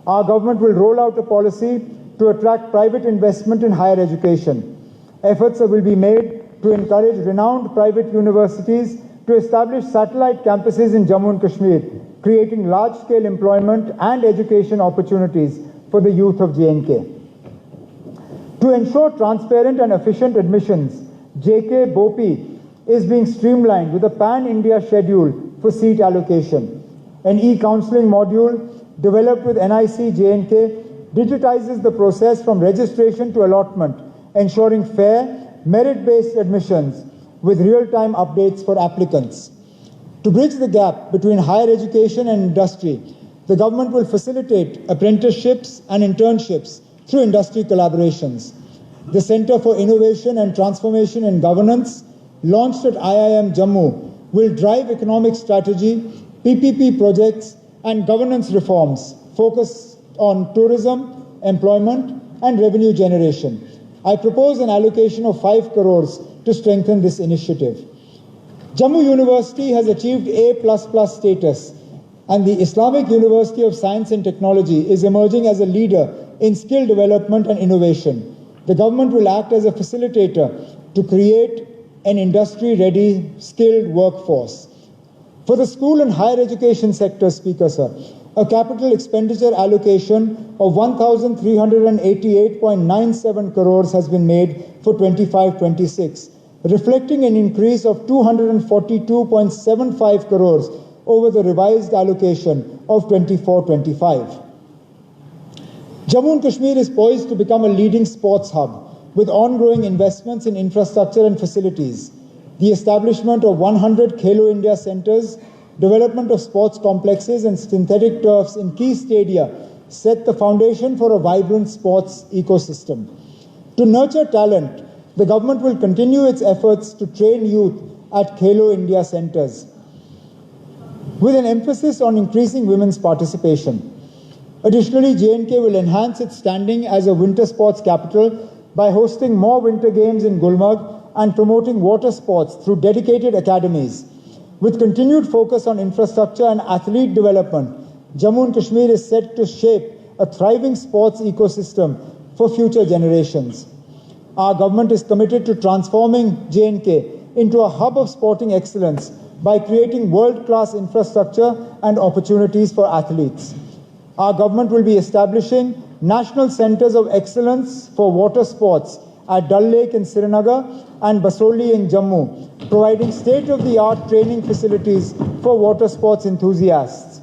Our government will roll out a policy to attract private investment in higher education. Efforts will be made to encourage renowned private universities to establish satellite campuses in Jammu and Kashmir, creating large-scale employment and education opportunities for the youth of J&K. To ensure transparent and efficient admissions, JK BOPI is being streamlined with a pan-India schedule for seat allocation. An e-counseling module developed with NIC J&K digitizes the process from registration to allotment, ensuring fair, merit-based admissions with real-time updates for applicants. To bridge the gap between higher education and industry, the government will facilitate apprenticeships and internships through industry collaborations. The Center for Innovation and Transformation in Governance, launched at IIM Jammu, will drive economic strategy, PPP projects, and governance reforms focused on tourism, employment, and revenue generation. I propose an allocation of 5 crores to strengthen this initiative. Jammu University has achieved A++ status and the Islamic University of Science and Technology is emerging as a leader in skill development and innovation. The government will act as a facilitator to create an industry-ready, skilled workforce. For the school and higher education sector, Speaker Sir, a capital expenditure allocation of 1,388.97 crores has been made for 25-26, reflecting an increase of 242.75 crores over the revised allocation of 24-25. Jammu and Kashmir is poised to become a leading sports hub with ongoing investments in infrastructure and facilities. The establishment of 100 Khelo India centers, development of sports complexes and synthetic turfs in key stadia set the foundation for a vibrant sports ecosystem. To nurture talent, the government will continue its efforts to train youth at Khelo India centers, with an emphasis on increasing women's participation. Additionally, J&K will enhance its standing as a winter sports capital by hosting more winter games in Gulmarg and promoting water sports through dedicated academies. With continued focus on infrastructure and athlete development, Jammu and Kashmir is set to shape a thriving sports ecosystem for future generations. Our government is committed to transforming J&K into a hub of sporting excellence by creating world-class infrastructure and opportunities for athletes. Our government will be establishing national centers of excellence for water sports at Dal Lake in Srinagar and Basoli in Jammu, providing state-of-the-art training facilities for water sports enthusiasts.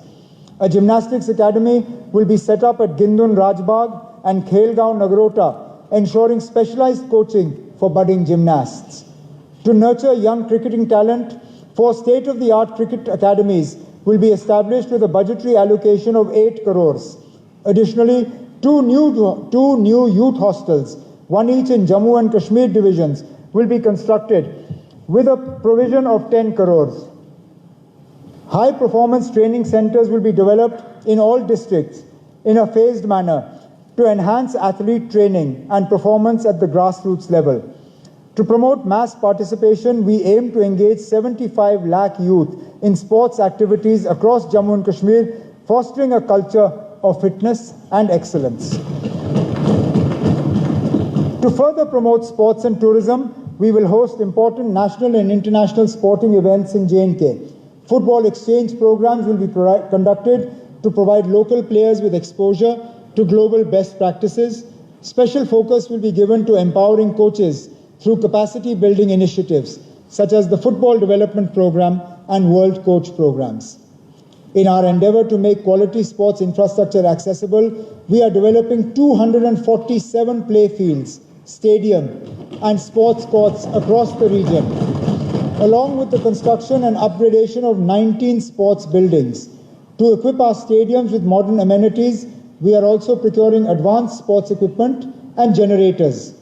A gymnastics academy will be set up at Gindun Rajbagh and Khelgaon Nagrota, ensuring specialized coaching for budding gymnasts. To nurture young cricketing talent, 4 state-of-the-art cricket academies will be established with a budgetary allocation of 8 crores. Additionally, two new youth hostels, one each in Jammu and Kashmir divisions, will be constructed with a provision of 10 crores. High-performance training centers will be developed in all districts in a phased manner to enhance athlete training and performance at the grassroots level. To promote mass participation, we aim to engage 75 lakh youth in sports activities across Jammu and Kashmir, fostering a culture of fitness and excellence. To further promote sports and tourism, we will host important national and international sporting events in J&K. Football exchange programs will be conducted to provide local players with exposure to global best practices. Special focus will be given to empowering coaches through capacity building initiatives such as the Football Development Program and World Coach programs. In our endeavor to make quality sports infrastructure accessible, we are developing 247 play fields, stadium, and sports courts across the region, along with the construction and upgradation of 19 sports buildings. To equip our stadiums with modern amenities, we are also procuring advanced sports equipment and generators.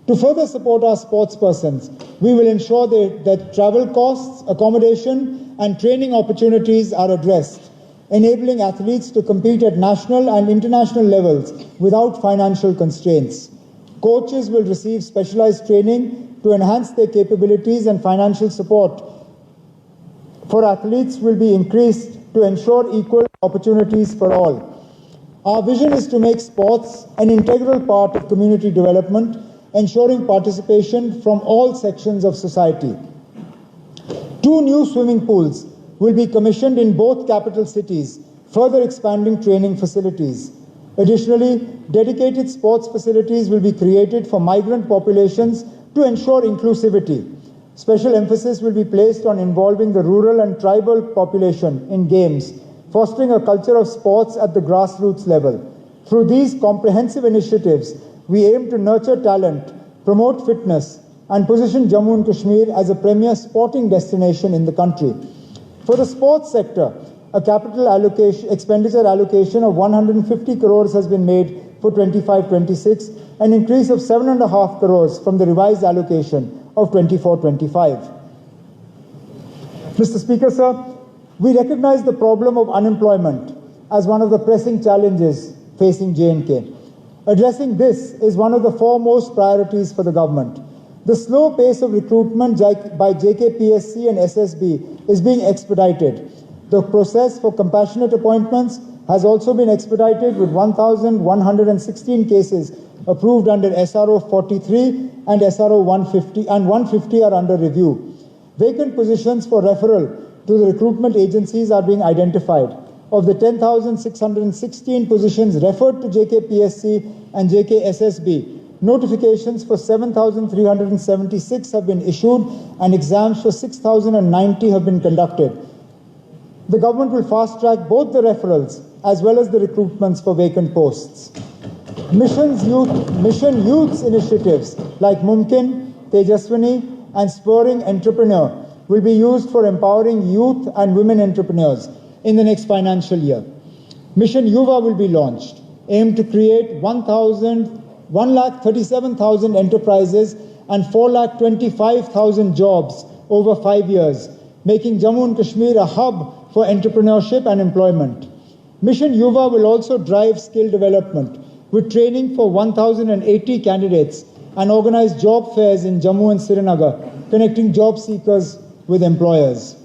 To further support our sports persons, we will ensure that travel costs, accommodation, and training opportunities are addressed, enabling athletes to compete at national and international levels without financial constraints. Coaches will receive specialized training to enhance their capabilities, and financial support for athletes will be increased to ensure equal opportunities for all. Our vision is to make sports an integral part of community development, ensuring participation from all sections of society. 2 new swimming pools will be commissioned in both capital cities, further expanding training facilities. Additionally, dedicated sports facilities will be created for migrant populations to ensure inclusivity. Special emphasis will be placed on involving the rural and tribal population in games, fostering a culture of sports at the grassroots level. Through these comprehensive initiatives, we aim to nurture talent, promote fitness, and position Jammu and Kashmir as a premier sporting destination in the country. For the sports sector, a capital expenditure allocation of 150 crores has been made for 25-26, an increase of 7.5 crores from the revised allocation of 24-25. Mr. Speaker, sir, we recognize the problem of unemployment as one of the pressing challenges facing J&K. Addressing this is one of the foremost priorities for the government. The slow pace of recruitment by JKPSC and SSB is being expedited. The process for compassionate appointments has also been expedited, with 1,116 cases approved under SRO 43 and SRO 150, and 150 are under review. Vacant positions for referral to the recruitment agencies are being identified. Of the 10,616 positions referred to JKPSC and JKSSB, notifications for 7,376 have been issued and exams for 6,090 have been conducted. The government will fast-track both the referrals as well as the recruitments for vacant posts. Mission Youth's initiatives like Mumkin, Tejaswini, and Spurring Entrepreneur will be used for empowering youth and women entrepreneurs in the next financial year. Mission Yuva will be launched, aimed to create 1,37,000 enterprises and 4,25,000 jobs over 5 years, making Jammu and Kashmir a hub for entrepreneurship and employment. Mission Yuva will also drive skill development with training for 1,080 candidates and organize job fairs in Jammu and Srinagar, connecting job seekers with employers.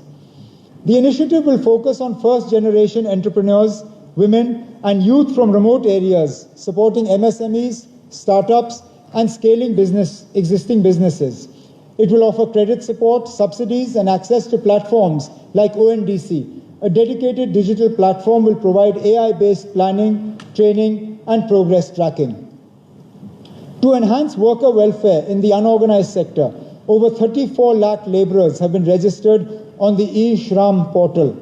The initiative will focus on first-generation entrepreneurs, women, and youth from remote areas, supporting MSMEs, startups, and scaling existing businesses. It will offer credit support, subsidies, and access to platforms like ONDC. A dedicated digital platform will provide AI-based planning, training, and progress tracking. To enhance worker welfare in the unorganized sector, over 34 lakh laborers have been registered on the e-Shram portal.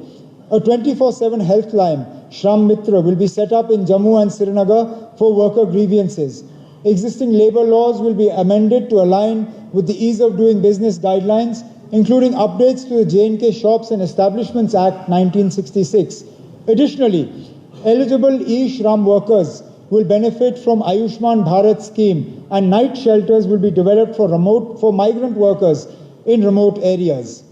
A 24/7 health line, Shram Mitra, will be set up in Jammu and Srinagar for worker grievances. Existing labor laws will be amended to align with the Ease of Doing Business guidelines, including updates to the J&K Shops and Establishments Act 1966. Additionally, eligible e-Shram workers will benefit from Ayushman Bharat scheme, and night shelters will be developed for migrant workers in remote areas.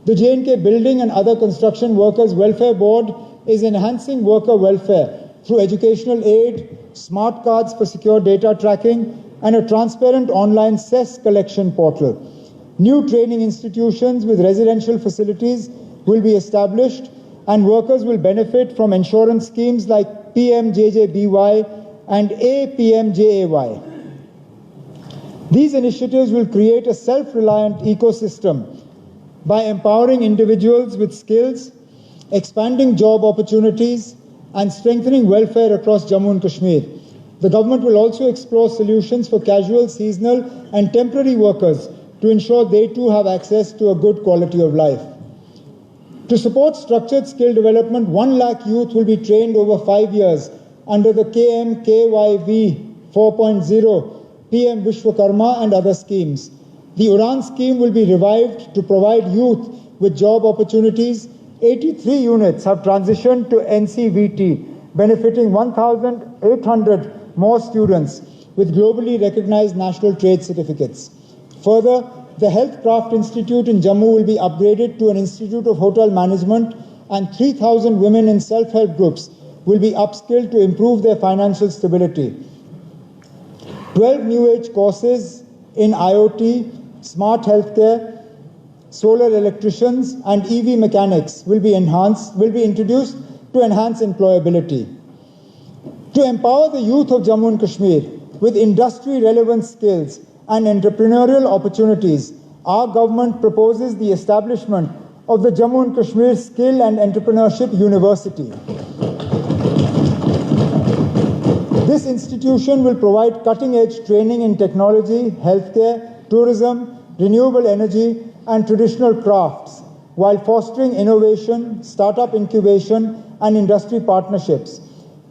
The J&K Building and Other Construction Workers Welfare Board is enhancing worker welfare through educational aid, smart cards for secure data tracking, and a transparent online cess collection portal. New training institutions with residential facilities will be established, and workers will benefit from insurance schemes like PMJJBY and APMJAY. These initiatives will create a self-reliant ecosystem by empowering individuals with skills, expanding job opportunities, and strengthening welfare across Jammu and Kashmir. The government will also explore solutions for casual, seasonal, and temporary workers to ensure they too have access to a good quality of life. To support structured skill development, 1 lakh youth will be trained over 5 years under the KMKYV 4.0, PM Vishwakarma, and other schemes. The Udan scheme will be revived to provide youth with job opportunities. 83 units have transitioned to NCVT, benefiting 1,800 more students with globally recognized national trade certificates. Further, the Healthcraft Institute in Jammu will be upgraded to an Institute of Hotel Management, and 3,000 women in self-help groups will be upskilled to improve their financial stability. 12 new age courses in IoT, smart healthcare, solar electricians, and EV mechanics will be introduced to enhance employability. To empower the youth of Jammu and Kashmir with industry-relevant skills and entrepreneurial opportunities, our government proposes the establishment of the Jammu and Kashmir Skill and Entrepreneurship University. This institution will provide cutting-edge training in technology, healthcare, tourism, renewable energy, and traditional crafts, while fostering innovation, startup incubation, and industry partnerships.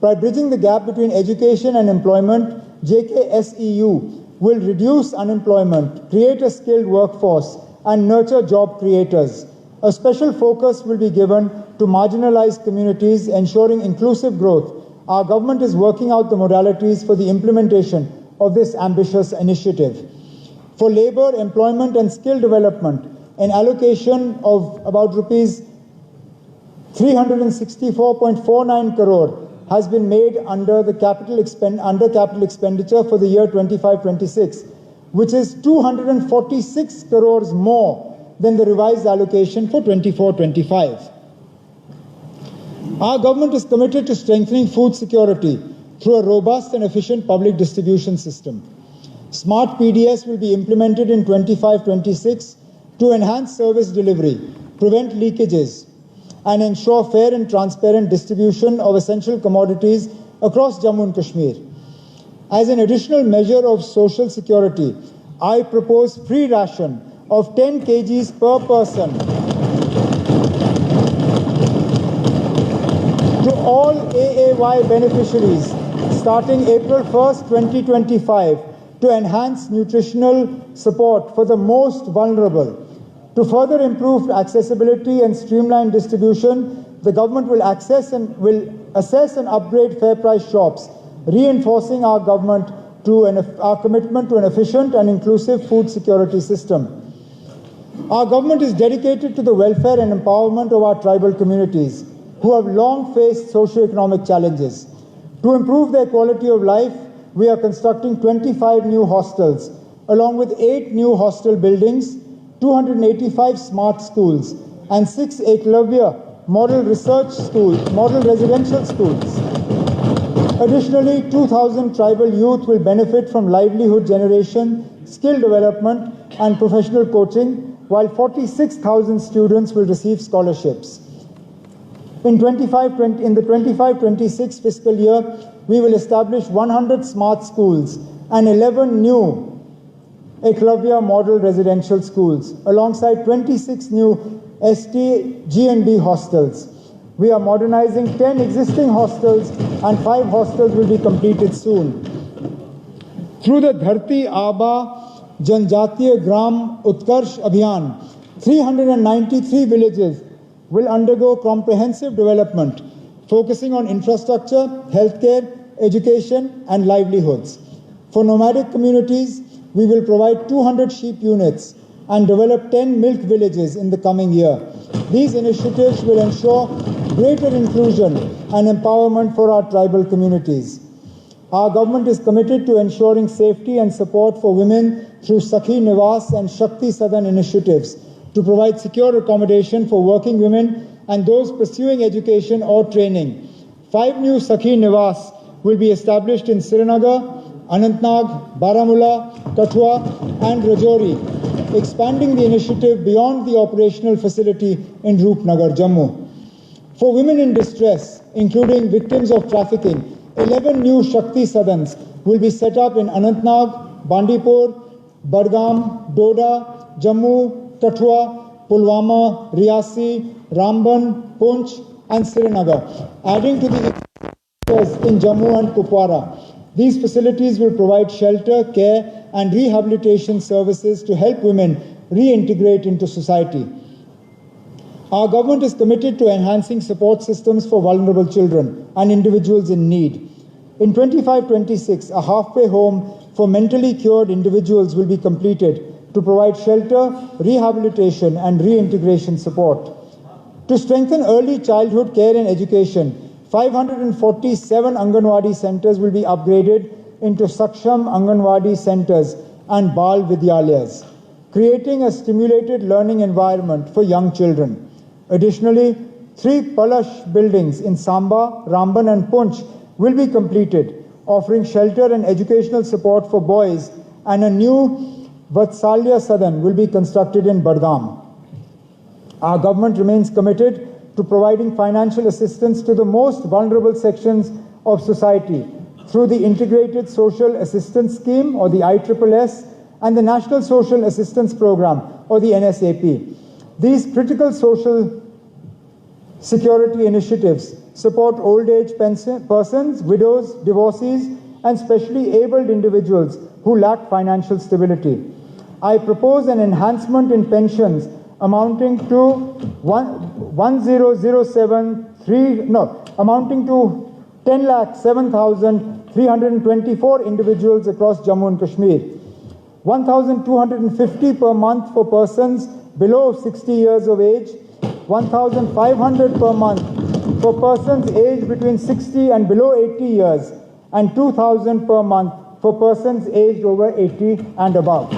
By bridging the gap between education and employment, JKSEU will reduce unemployment, create a skilled workforce, and nurture job creators. A special focus will be given to marginalized communities, ensuring inclusive growth. Our government is working out the modalities for the implementation of this ambitious initiative. For labor, employment, and skill development, an allocation of about rupees 364.49 crore has been made under capital expenditure for the year 25-26, which is 246 crores more than the revised allocation for 24-25. Our government is committed to strengthening food security through a robust and efficient public distribution system. Smart PDS will be implemented in 25-26 to enhance service delivery, prevent leakages, and ensure fair and transparent distribution of essential commodities across Jammu and Kashmir. As an additional measure of social security, I propose free ration of 10 kgs per person to all AAY beneficiaries starting April 1st, 2025 to enhance nutritional support for the most vulnerable. To further improve accessibility and streamline distribution, the government will assess and upgrade fair price shops, reinforcing our commitment to an efficient and inclusive food security system. Our government is dedicated to the welfare and empowerment of our tribal communities who have long faced socio-economic challenges. To improve their quality of life, we are constructing 25 new hostels, along with 8 new hostel buildings, 285 smart schools, and 6 Eklavya model residential schools. Additionally, 2,000 tribal youth will benefit from livelihood generation, skill development, and professional coaching, while 46,000 students will receive scholarships. In the 25-26 fiscal year, we will establish 100 smart schools and 11 new Eklavya model residential schools, alongside 26 new ST G&B hostels. We are modernizing 10 existing hostels and 5 hostels will be completed soon. Through the Dharti Aba Janjatiya Gram Utkarsh Abhiyan, 393 villages will undergo comprehensive development, focusing on infrastructure, healthcare, education, and livelihoods. For nomadic communities, we will provide 200 sheep units and develop 10 milk villages in the coming year. These initiatives will ensure greater inclusion and empowerment for our tribal communities. Our government is committed to ensuring safety and support for women through Sakhi Nivas and Shakti Sadan initiatives to provide secure accommodation for working women and those pursuing education or training. 5 new Sakhi Nivas will be established in Srinagar, Anantnag, Baramulla, Kathua, and Rajouri, expanding the initiative beyond the operational facility in Roopnagar, Jammu. For women in distress, including victims of trafficking, 11 new Shakti Sadans will be set up in Anantnag, Bandipur, Badgam, Doda, Jammu, Kathua, Pulwama, Riyasi, Ramban, Poonch, and Srinagar, adding to the in Jammu and Kupwara. These facilities will provide shelter, care, and rehabilitation services to help women reintegrate into society. Our government is committed to enhancing support systems for vulnerable children and individuals in need. In 25-26, a halfway home for mentally cured individuals will be completed to provide shelter, rehabilitation, and reintegration support. To strengthen early childhood care and education, 547 Anganwadi centers will be upgraded into Saksham Anganwadi centers and Bal Vidyalayas, creating a stimulated learning environment for young children. Additionally, 3 Palash buildings in Samba, Ramban, and Poonch will be completed, offering shelter and educational support for boys, and a new Vatsalya Sadan will be constructed in Badgam. Our government remains committed to providing financial assistance to the most vulnerable sections of society through the Integrated Social Assistance Scheme, or the ISSS, and the National Social Assistance Program, or the NSAP. These critical social security initiatives support old age persons, widows, divorcees, and specially abled individuals who lack financial stability. I propose an enhancement in pensions amounting to amounting to 10,07,324 individuals across Jammu and Kashmir. 1,250 per month for persons below 60 years of age, 1,500 per month for persons aged between 60 and below 80 years, and 2,000 per month for persons aged over 80 and above.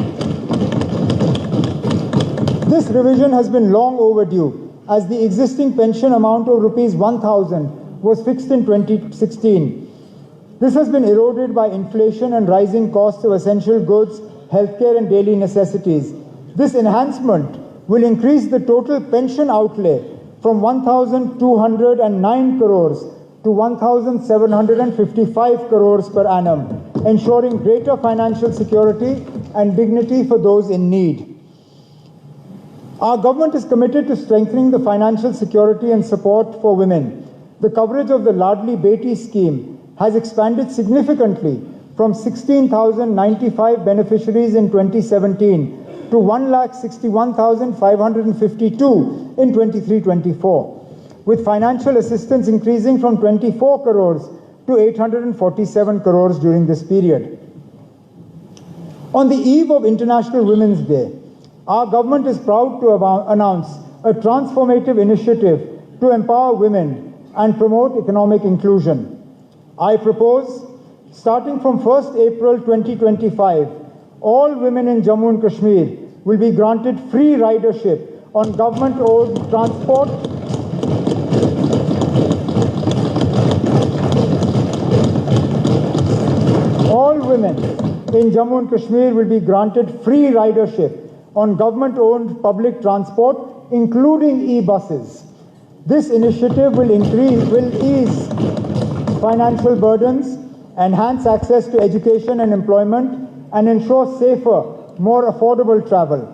This revision has been long overdue as the existing pension amount of rupees 1,000 was fixed in 2016. This has been eroded by inflation and rising costs of essential goods, healthcare and daily necessities. This enhancement will increase the total pension outlay from 1,209 crores to 1,755 crores per annum, ensuring greater financial security and dignity for those in need. Our government is committed to strengthening the financial security and support for women. The coverage of the Ladli Beti scheme has expanded significantly from 16,095 beneficiaries in 2017 to 1,61,552 in 23-24, with financial assistance increasing from 24 crores to 847 crores during this period. On the eve of International Women's Day, our government is proud to announce a transformative initiative to empower women and promote economic inclusion. I propose, starting from 1st April 2025, all women in Jammu and Kashmir will be granted free ridership on government-owned transport All women in Jammu and Kashmir will be granted free ridership on government-owned public transport, including e-buses. This initiative will ease financial burdens, enhance access to education and employment, and ensure safer, more affordable travel.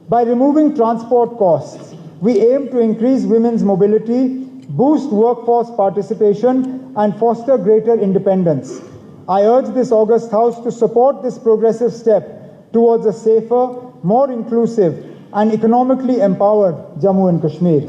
By removing transport costs, we aim to increase women's mobility, boost workforce participation, and foster greater independence. I urge this august House to support this progressive step towards a safer, more inclusive, and economically empowered Jammu and Kashmir.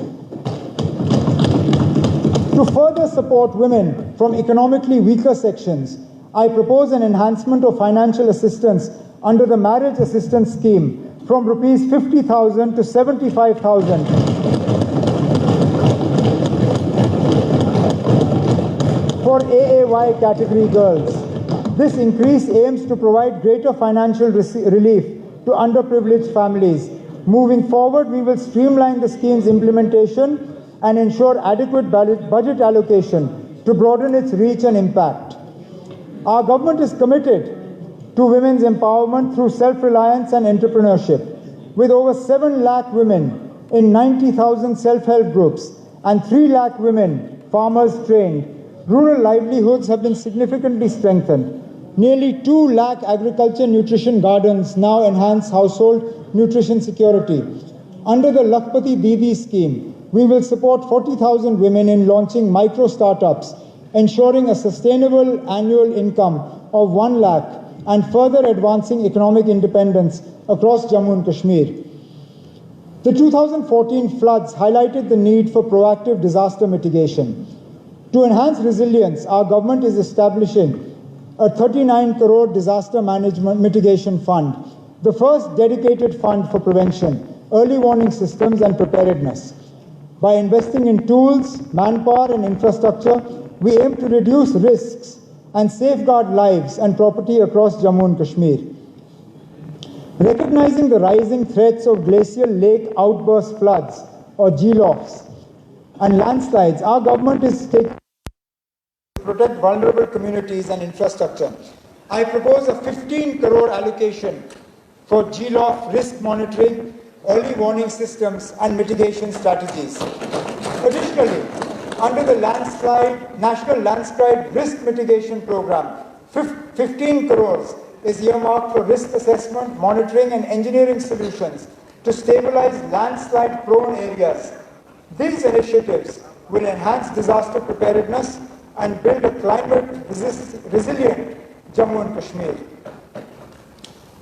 To further support women from economically weaker sections, I propose an enhancement of financial assistance under the Marriage Assistance Scheme from rupees 50,000 to 75,000 for AAY category girls. This increase aims to provide greater financial relief to underprivileged families. Moving forward, we will streamline the scheme's implementation and ensure adequate budget allocation to broaden its reach and impact. Our government is committed to women's empowerment through self-reliance and entrepreneurship. With over 7 lakh women in 90,000 self-help groups and 3 lakh women farmers trained, rural livelihoods have been significantly strengthened. Nearly 2 lakh agriculture nutrition gardens now enhance household nutrition security. Under the Lakhpati Bibi scheme, we will support 40,000 women in launching micro startups, ensuring a sustainable annual income of 1 lakh and further advancing economic independence across Jammu and Kashmir. The 2014 floods highlighted the need for proactive disaster mitigation. To enhance resilience, our government is establishing a 39 crore disaster management mitigation fund, the first dedicated fund for prevention, early warning systems and preparedness. By investing in tools, manpower and infrastructure, we aim to reduce risks and safeguard lives and property across Jammu and Kashmir. Recognizing the rising threats of glacial lake outburst floods, or GLOFs, and landslides, our government is taking to protect vulnerable communities and infrastructure. I propose a 15 crore allocation for GLOF risk monitoring, early warning systems and mitigation strategies. Additionally, under the National Landslide Risk Mitigation Program, 15 crores is earmarked for risk assessment, monitoring and engineering solutions to stabilize landslide-prone areas. These initiatives will enhance disaster preparedness and build a climate-resilient Jammu and Kashmir.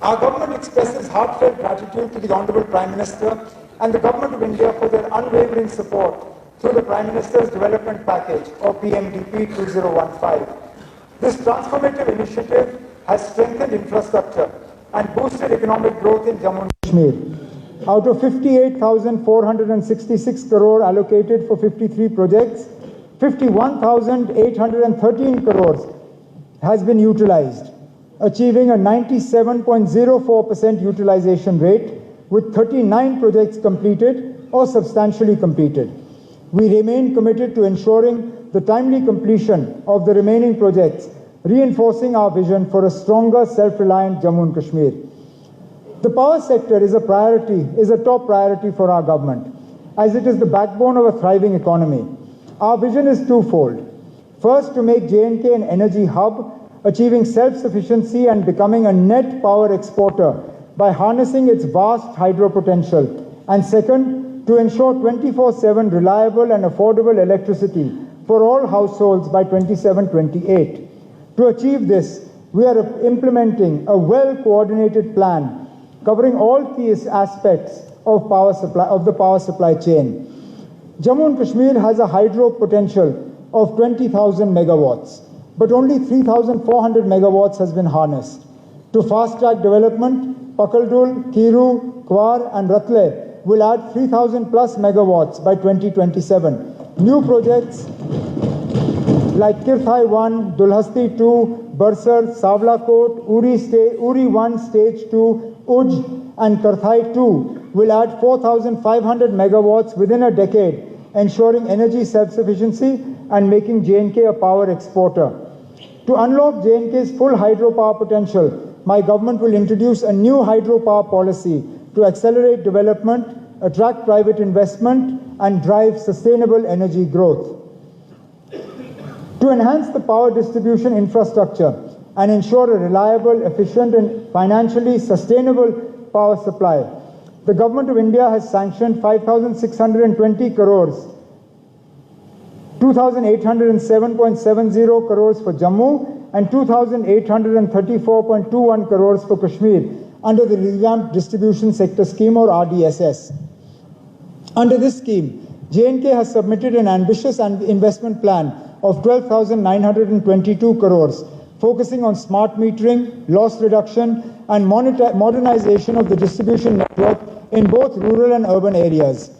Our government expresses heartfelt gratitude to the Honorable Prime Minister and the Government of India for their unwavering support through the Prime Minister's Development Package, or PMDP 2015. This transformative initiative has strengthened infrastructure and boosted economic growth in Jammu and Kashmir. Out of 58,466 crore allocated for 53 projects, 51,813 crores has been utilized, achieving a 97.04% utilization rate, with 39 projects completed or substantially completed. We remain committed to ensuring the timely completion of the remaining projects, reinforcing our vision for a stronger, self-reliant Jammu and Kashmir. The power sector is a top priority for our government, as it is the backbone of a thriving economy. Our vision is twofold. First, to make J&K an energy hub, achieving self-sufficiency and becoming a net power exporter by harnessing its vast hydro potential. And second, to ensure 24/7 reliable and affordable electricity for all households by 27-28. To achieve this, we are implementing a well-coordinated plan covering all key aspects of the power supply chain. Jammu and Kashmir has a hydro potential of 20,000 megawatts, but only 3,400 megawatts has been harnessed. To fast-track development, Pakaldul, Kiru, Kwar and Ratle will add 3,000 plus megawatts by 2027. New projects like Kirthai 1, Dulhasti 2, Bursar, Savlakot, Uri 1 Stage 2, Uj and Karthai 2 will add 4,500 megawatts within a decade, ensuring energy self-sufficiency and making J&K a power exporter. To unlock J&K's full hydropower potential, my government will introduce a new hydropower policy to accelerate development, attract private investment, and drive sustainable energy growth. To enhance the power distribution infrastructure and ensure a reliable, efficient, and financially sustainable power supply, the Government of India has sanctioned 5,620 crores, 2,807.70 crores for Jammu and 2,834.21 crores for Kashmir under the Revamped Distribution Sector Scheme or RDSS. Under this scheme, J&K has submitted an ambitious investment plan of 12,922 crores, focusing on smart metering, loss reduction, and modernization of the distribution network in both rural and urban areas.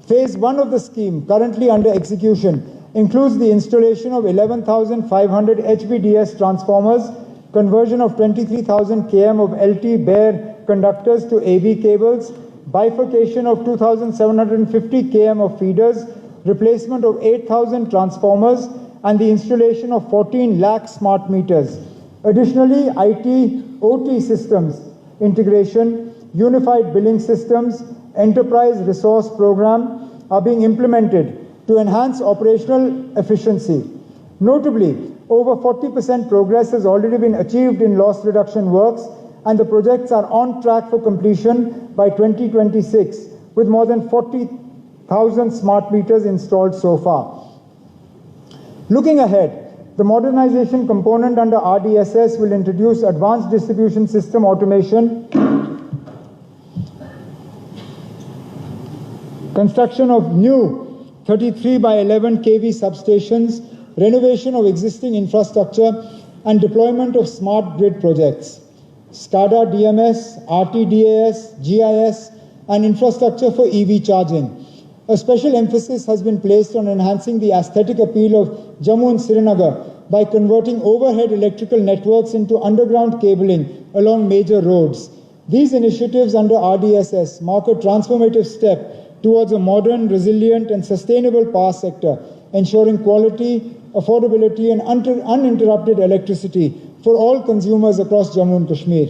Phase 1 of the scheme, currently under execution, includes the installation of 11,500 HVDS transformers, conversion of 23,000 km of LT bare conductors to AB cables, bifurcation of 2,750 km of feeders, replacement of 8,000 transformers, and the installation of 14 lakh smart meters. Additionally, IT/OT systems integration, unified billing systems, enterprise resource program are being implemented to enhance operational efficiency. Notably, over 40% progress has already been achieved in loss reduction works, and the projects are on track for completion by 2026, with more than 40,000 smart meters installed so far. Looking ahead, the modernization component under RDSS will introduce advanced distribution system automation, construction of new 33 by 11 kV substations, renovation of existing infrastructure, and deployment of smart grid projects. SCADA DMS, RTDAS, GIS, and infrastructure for EV charging. A special emphasis has been placed on enhancing the aesthetic appeal of Jammu and Srinagar by converting overhead electrical networks into underground cabling along major roads. These initiatives under RDSS mark a transformative step towards a modern, resilient, and sustainable power sector, ensuring quality, affordability, and uninterrupted electricity for all consumers across Jammu and Kashmir.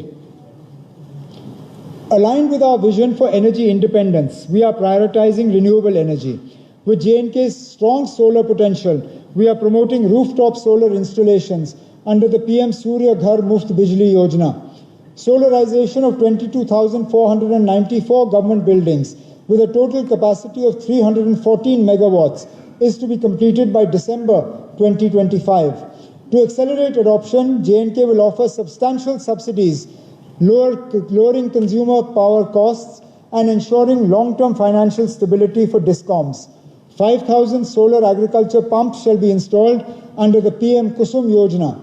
Aligned with our vision for energy independence, we are prioritizing renewable energy. With J&K's strong solar potential, we are promoting rooftop solar installations under the PM Surya Ghar Muft Bijli Yojana. Solarization of 22,494 government buildings with a total capacity of 314 megawatts is to be completed by December 2025. To accelerate adoption, J&K will offer substantial subsidies, lowering consumer power costs and ensuring long-term financial stability for DISCOMs. 5,000 solar agriculture pumps shall be installed under the PM Kusum Yojana.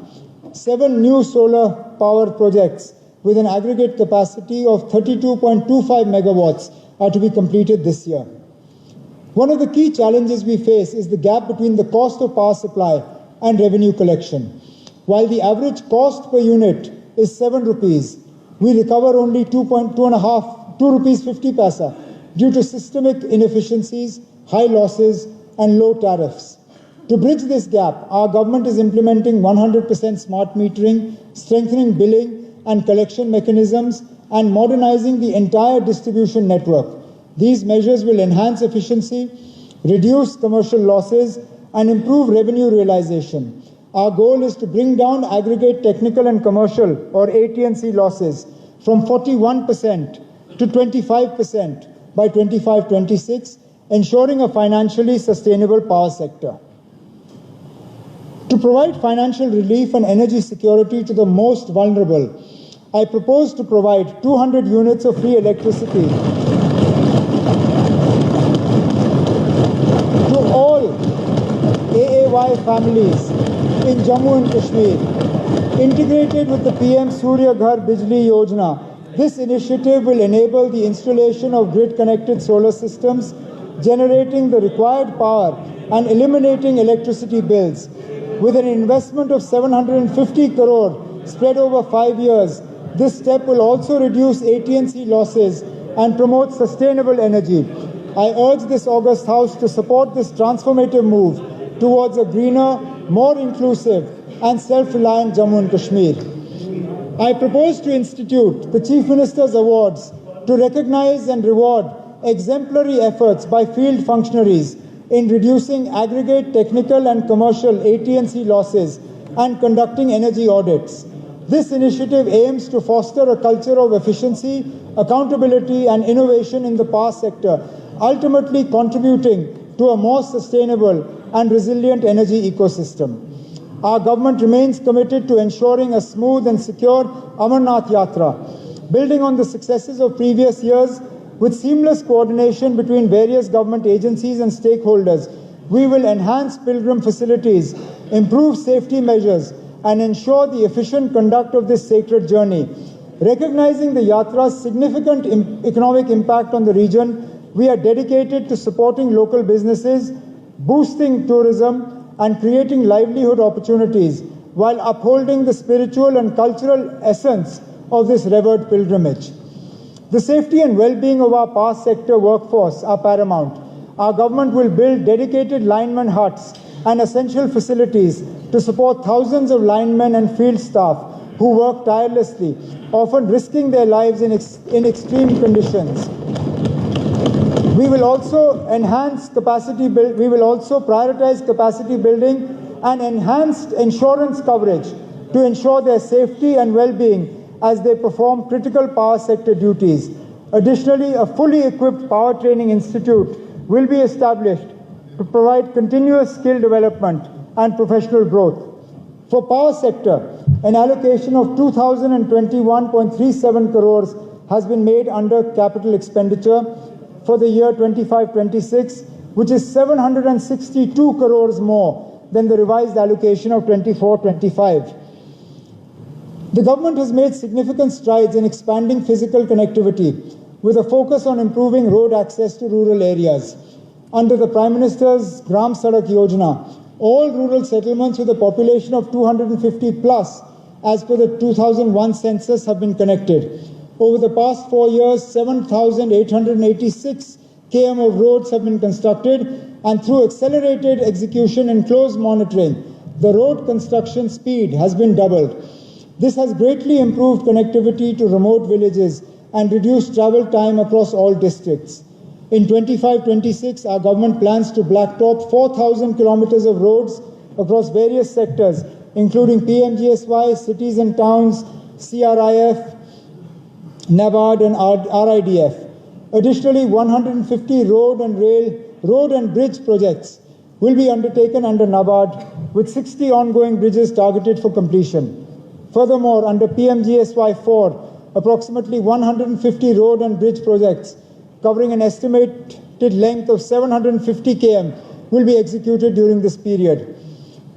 7 new solar power projects with an aggregate capacity of 32.25 megawatts are to be completed this year. One of the key challenges we face is the gap between the cost of power supply and revenue collection. While the average cost per unit is 7 rupees, we recover only 2 rupees 50 paisa. due to systemic inefficiencies, high losses, and low tariffs. To bridge this gap, our government is implementing 100% smart metering, strengthening billing and collection mechanisms, and modernizing the entire distribution network. These measures will enhance efficiency, reduce commercial losses, and improve revenue realization. Our goal is to bring down aggregate technical and commercial, or AT&C, losses from 41% to 25% by 25-26, ensuring a financially sustainable power sector. To provide financial relief and energy security to the most vulnerable, I propose to provide 200 units of free electricity to all AAY families in Jammu and Kashmir. Integrated with the PM Surya Ghar Bijli Yojana, this initiative will enable the installation of grid-connected solar systems, generating the required power and eliminating electricity bills. With an investment of 750 crore spread over 5 years, this step will also reduce AT&C losses and promote sustainable energy. I urge this august House to support this transformative move towards a greener, more inclusive, and self-reliant Jammu and Kashmir. I propose to institute the Chief Minister's Awards to recognize and reward exemplary efforts by field functionaries in reducing aggregate technical and commercial AT&C losses and conducting energy audits. This initiative aims to foster a culture of efficiency, accountability, and innovation in the power sector, ultimately contributing to a more sustainable and resilient energy ecosystem. Our government remains committed to ensuring a smooth and secure Amarnath Yatra, building on the successes of previous years. With seamless coordination between various government agencies and stakeholders, we will enhance pilgrim facilities, improve safety measures, and ensure the efficient conduct of this sacred journey. Recognizing the Yatra's significant economic impact on the region, we are dedicated to supporting local businesses, boosting tourism, and creating livelihood opportunities while upholding the spiritual and cultural essence of this revered pilgrimage. The safety and well-being of our power sector workforce are paramount. Our government will build dedicated lineman huts and essential facilities to support thousands of linemen and field staff who work tirelessly, often risking their lives in extreme conditions. We will also prioritize capacity building and enhanced insurance coverage to ensure their safety and well-being as they perform critical power sector duties. Additionally, a fully equipped power training institute will be established to provide continuous skill development and professional growth. For power sector, an allocation of 2,021.37 crores has been made under capital expenditure for the year 25-26, which is 762 crores more than the revised allocation of 24-25. The government has made significant strides in expanding physical connectivity with a focus on improving road access to rural areas. Under the Prime Minister's Gram Sadak Yojana, all rural settlements with a population of 250 plus, as per the 2001 census, have been connected. Over the past 4 years, 7,886 km of roads have been constructed, and through accelerated execution and close monitoring, the road construction speed has been doubled. This has greatly improved connectivity to remote villages and reduced travel time across all districts. In 25-26, our government plans to blacktop 4,000 kilometers of roads across various sectors, including PMGSY, cities and towns, CRIF, NABARD, and RIDF. Additionally, 150 road and bridge projects will be undertaken under NABARD, with 60 ongoing bridges targeted for completion. Furthermore, under PMGSY-4, approximately 150 road and bridge projects covering an estimated length of 750 km will be executed during this period.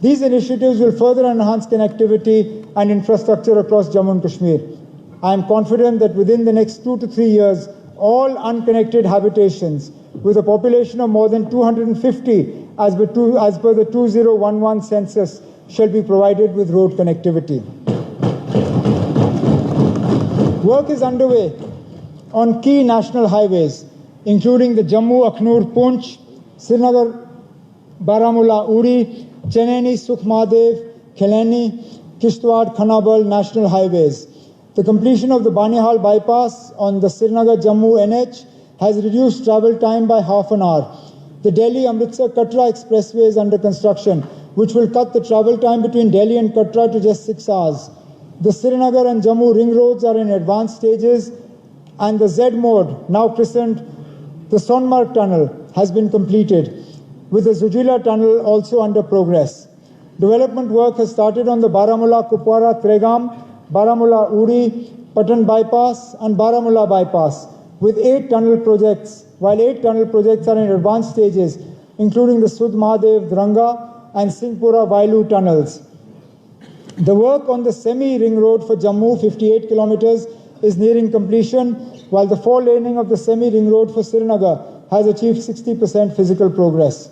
These initiatives will further enhance connectivity and infrastructure across Jammu and Kashmir. I am confident that within the next 2 to 3 years, all unconnected habitations with a population of more than 250 as per the 2011 census shall be provided with road connectivity. Work is underway on key national highways. including the Jammu-Akhnur-Poonch, Srinagar-Baramulla-Uri, Chennai-Sukhmadev, Khelani, Kishtwar-Khanabal national highways. The completion of the Banihal bypass on the Srinagar-Jammu NH has reduced travel time by half an hour. The Delhi-Amritsar-Katra expressway is under construction, which will cut the travel time between Delhi and Katra to just 6 hours. The Srinagar and Jammu ring roads are in advanced stages, and the Z mode, now christened the Sonmarg Tunnel, has been completed, with the Zujila Tunnel also under progress. Development work has started on the Baramulla-Kupwara-Tregam, Baramulla-Uri, Patan bypass and Baramulla bypass, with 8 tunnel projects, while 8 tunnel projects are in advanced stages, including the Sudhmadev Dhranga and Singhpura Vailu tunnels. The work on the semi-ring road for Jammu, 58 kilometers, is nearing completion, while the 4-laning of the semi-ring road for Srinagar has achieved 60% physical progress.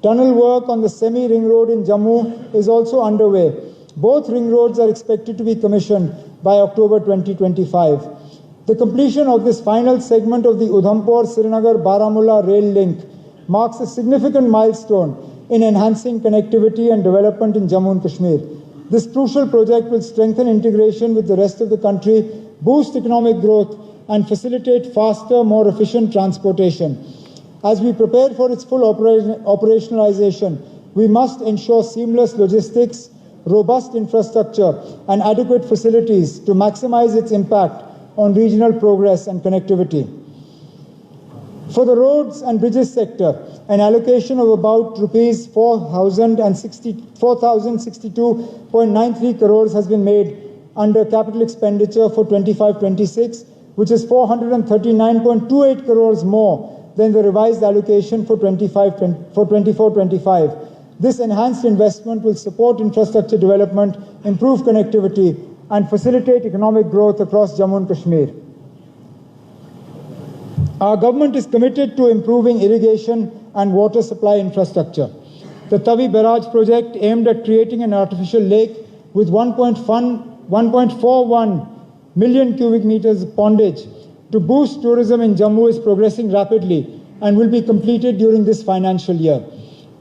Tunnel work on the semi-ring road in Jammu is also underway. Both ring roads are expected to be commissioned by October 2025. The completion of this final segment of the Udhampur-Srinagar-Baramulla rail link marks a significant milestone in enhancing connectivity and development in Jammu and Kashmir. This crucial project will strengthen integration with the rest of the country, boost economic growth, and facilitate faster, more efficient transportation. As we prepare for its full operationalization, we must ensure seamless logistics, robust infrastructure, and adequate facilities to maximize its impact on regional progress and connectivity. For the roads and bridges sector, an allocation of about rupees 4,062.93 crores has been made under capital expenditure for 25-26, which is 439.28 crores more than the revised allocation for 24-25. This enhanced investment will support infrastructure development, improve connectivity, and facilitate economic growth across Jammu and Kashmir. Our government is committed to improving irrigation and water supply infrastructure. The Tavi Barrage project, aimed at creating an artificial lake with 1.41 million cubic meters of pondage to boost tourism in Jammu, is progressing rapidly and will be completed during this financial year.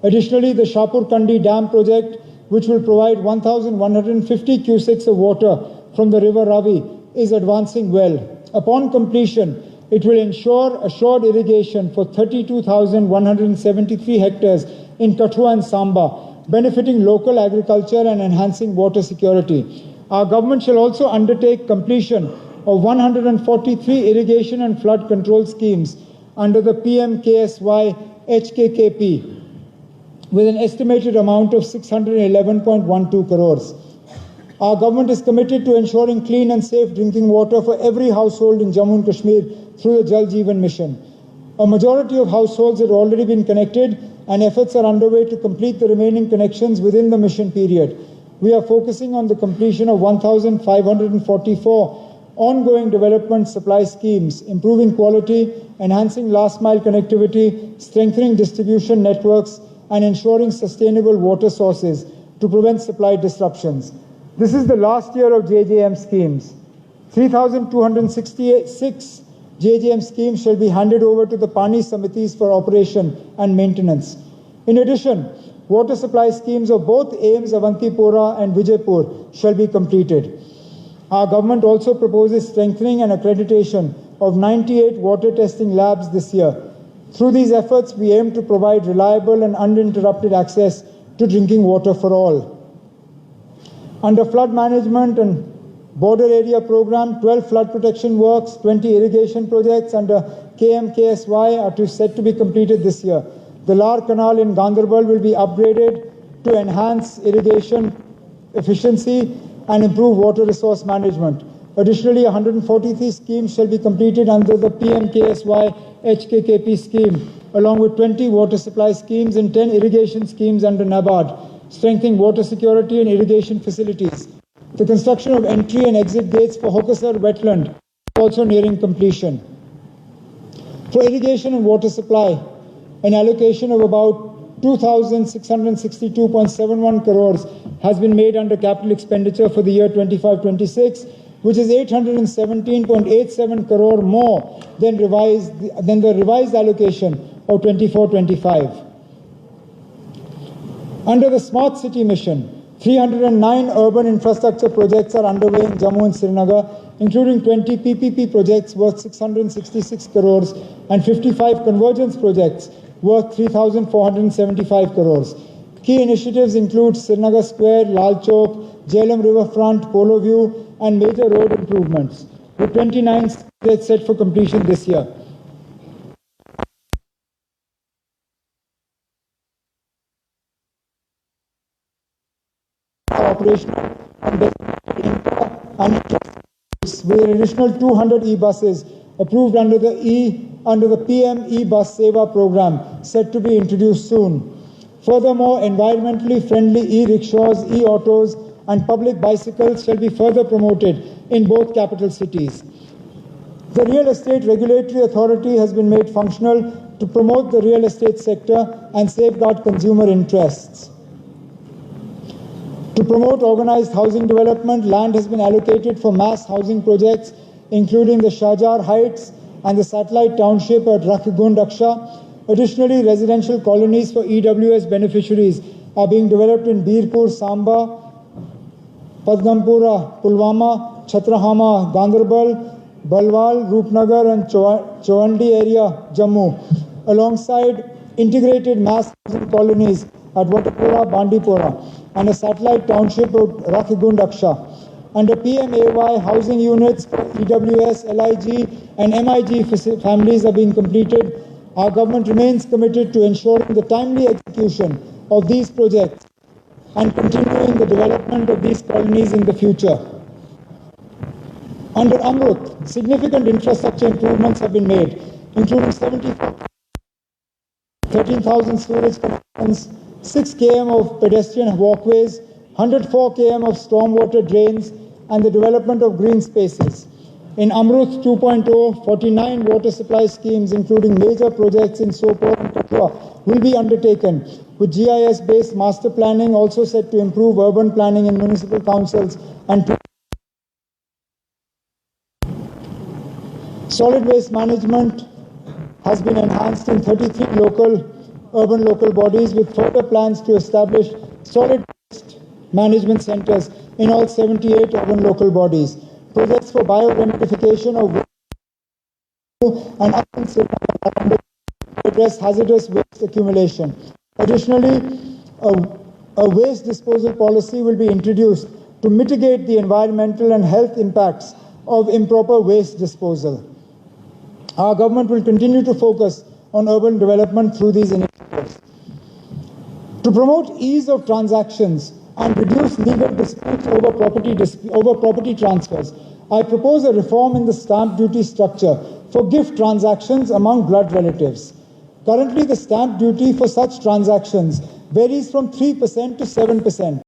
Additionally, the Shapur Kandi Dam project, which will provide 1,150 cusecs of water from the river Ravi, is advancing well. Upon completion, it will ensure assured irrigation for 32,173 hectares in Kathua and Samba, benefiting local agriculture and enhancing water security. Our government shall also undertake completion of 143 irrigation and flood control schemes under the PM-KSY HKKP, with an estimated amount of 611.12 crores. Our government is committed to ensuring clean and safe drinking water for every household in Jammu and Kashmir through the Jal Jeevan Mission. A majority of households have already been connected, and efforts are underway to complete the remaining connections within the mission period. We are focusing on the completion of 1,544 ongoing development supply schemes, improving quality, enhancing last-mile connectivity, strengthening distribution networks, and ensuring sustainable water sources to prevent supply disruptions. This is the last year of JJM schemes. 3,266 JJM schemes shall be handed over to the Pani Samitis for operation and maintenance. In addition, water supply schemes of both AIMS Avantipura and Vijaypur shall be completed. Our government also proposes strengthening and accreditation of 98 water testing labs this year. Through these efforts, we aim to provide reliable and uninterrupted access to drinking water for all. Under flood management and border area program, 12 flood protection works, 20 irrigation projects under KM-KSY are set to be completed this year. The Lar Canal in Ganderbal will be upgraded to enhance irrigation efficiency and improve water resource management. Additionally, 143 schemes shall be completed under the PM-KSY HKKP scheme, along with 20 water supply schemes and 10 irrigation schemes under NABARD, strengthening water security and irrigation facilities. The construction of entry and exit gates for Hokasar wetland is also nearing completion. For irrigation and water supply, an allocation of about 2,662.71 crores has been made under capital expenditure for the year 25-26, which is 817.87 crore more than the revised allocation of 24-25. Under the Smart City Mission, 309 urban infrastructure projects are underway in Jammu and Srinagar, including 20 PPP projects worth 666 crores and 55 convergence projects worth 3,475 crores. Key initiatives include Srinagar Square, Lal Chowk, Jhelum Riverfront, Polo View, and major road improvements, with 29 projects set for completion this year. Operational and with an additional 200 e-buses approved under the PM e-bus Seva program set to be introduced soon. Furthermore, environmentally friendly e-rickshaws, e-autos, and public bicycles shall be further promoted in both capital cities. The Real Estate Regulatory Authority has been made functional to promote the real estate sector and safeguard consumer interests. To promote organized housing development, land has been allocated for mass housing projects, including the Shahjar Heights and the satellite township at Rakhigundaksha. Additionally, residential colonies for EWS beneficiaries are being developed in Birpur, Samba, Padgampura, Pulwama, Chhatrahama, Ganderbal, Balwal, Roopnagar and Chowandi area, Jammu, alongside integrated mass housing colonies at Vatapura, Bandipora, and a satellite township of Rakhigundaksha. Under PMAY, housing units for EWS, LIG, and MIG families are being completed. Our government remains committed to ensuring the timely execution of these projects and continuing the development of these colonies in the future. Under Amrut, significant infrastructure improvements have been made, including 13,000 storage connections, 6 km of pedestrian walkways, 104 km of stormwater drains, and the development of green spaces. In Amrut 2.0, 49 water supply schemes, including major projects in Sopore and Kathua, will be undertaken, with GIS-based master planning also set to improve urban planning in municipal councils and solid waste management has been enhanced in 33 urban local bodies, with further plans to establish solid waste management centers in all 78 urban local bodies. Projects for bioremedification of waste and to address hazardous waste accumulation. Additionally, a waste disposal policy will be introduced to mitigate the environmental and health impacts of improper waste disposal. Our government will continue to focus on urban development through these initiatives. To promote ease of transactions and reduce legal disputes over property transfers, I propose a reform in the stamp duty structure for gift transactions among blood relatives. Currently, the stamp duty for such transactions varies from 3% to 7%.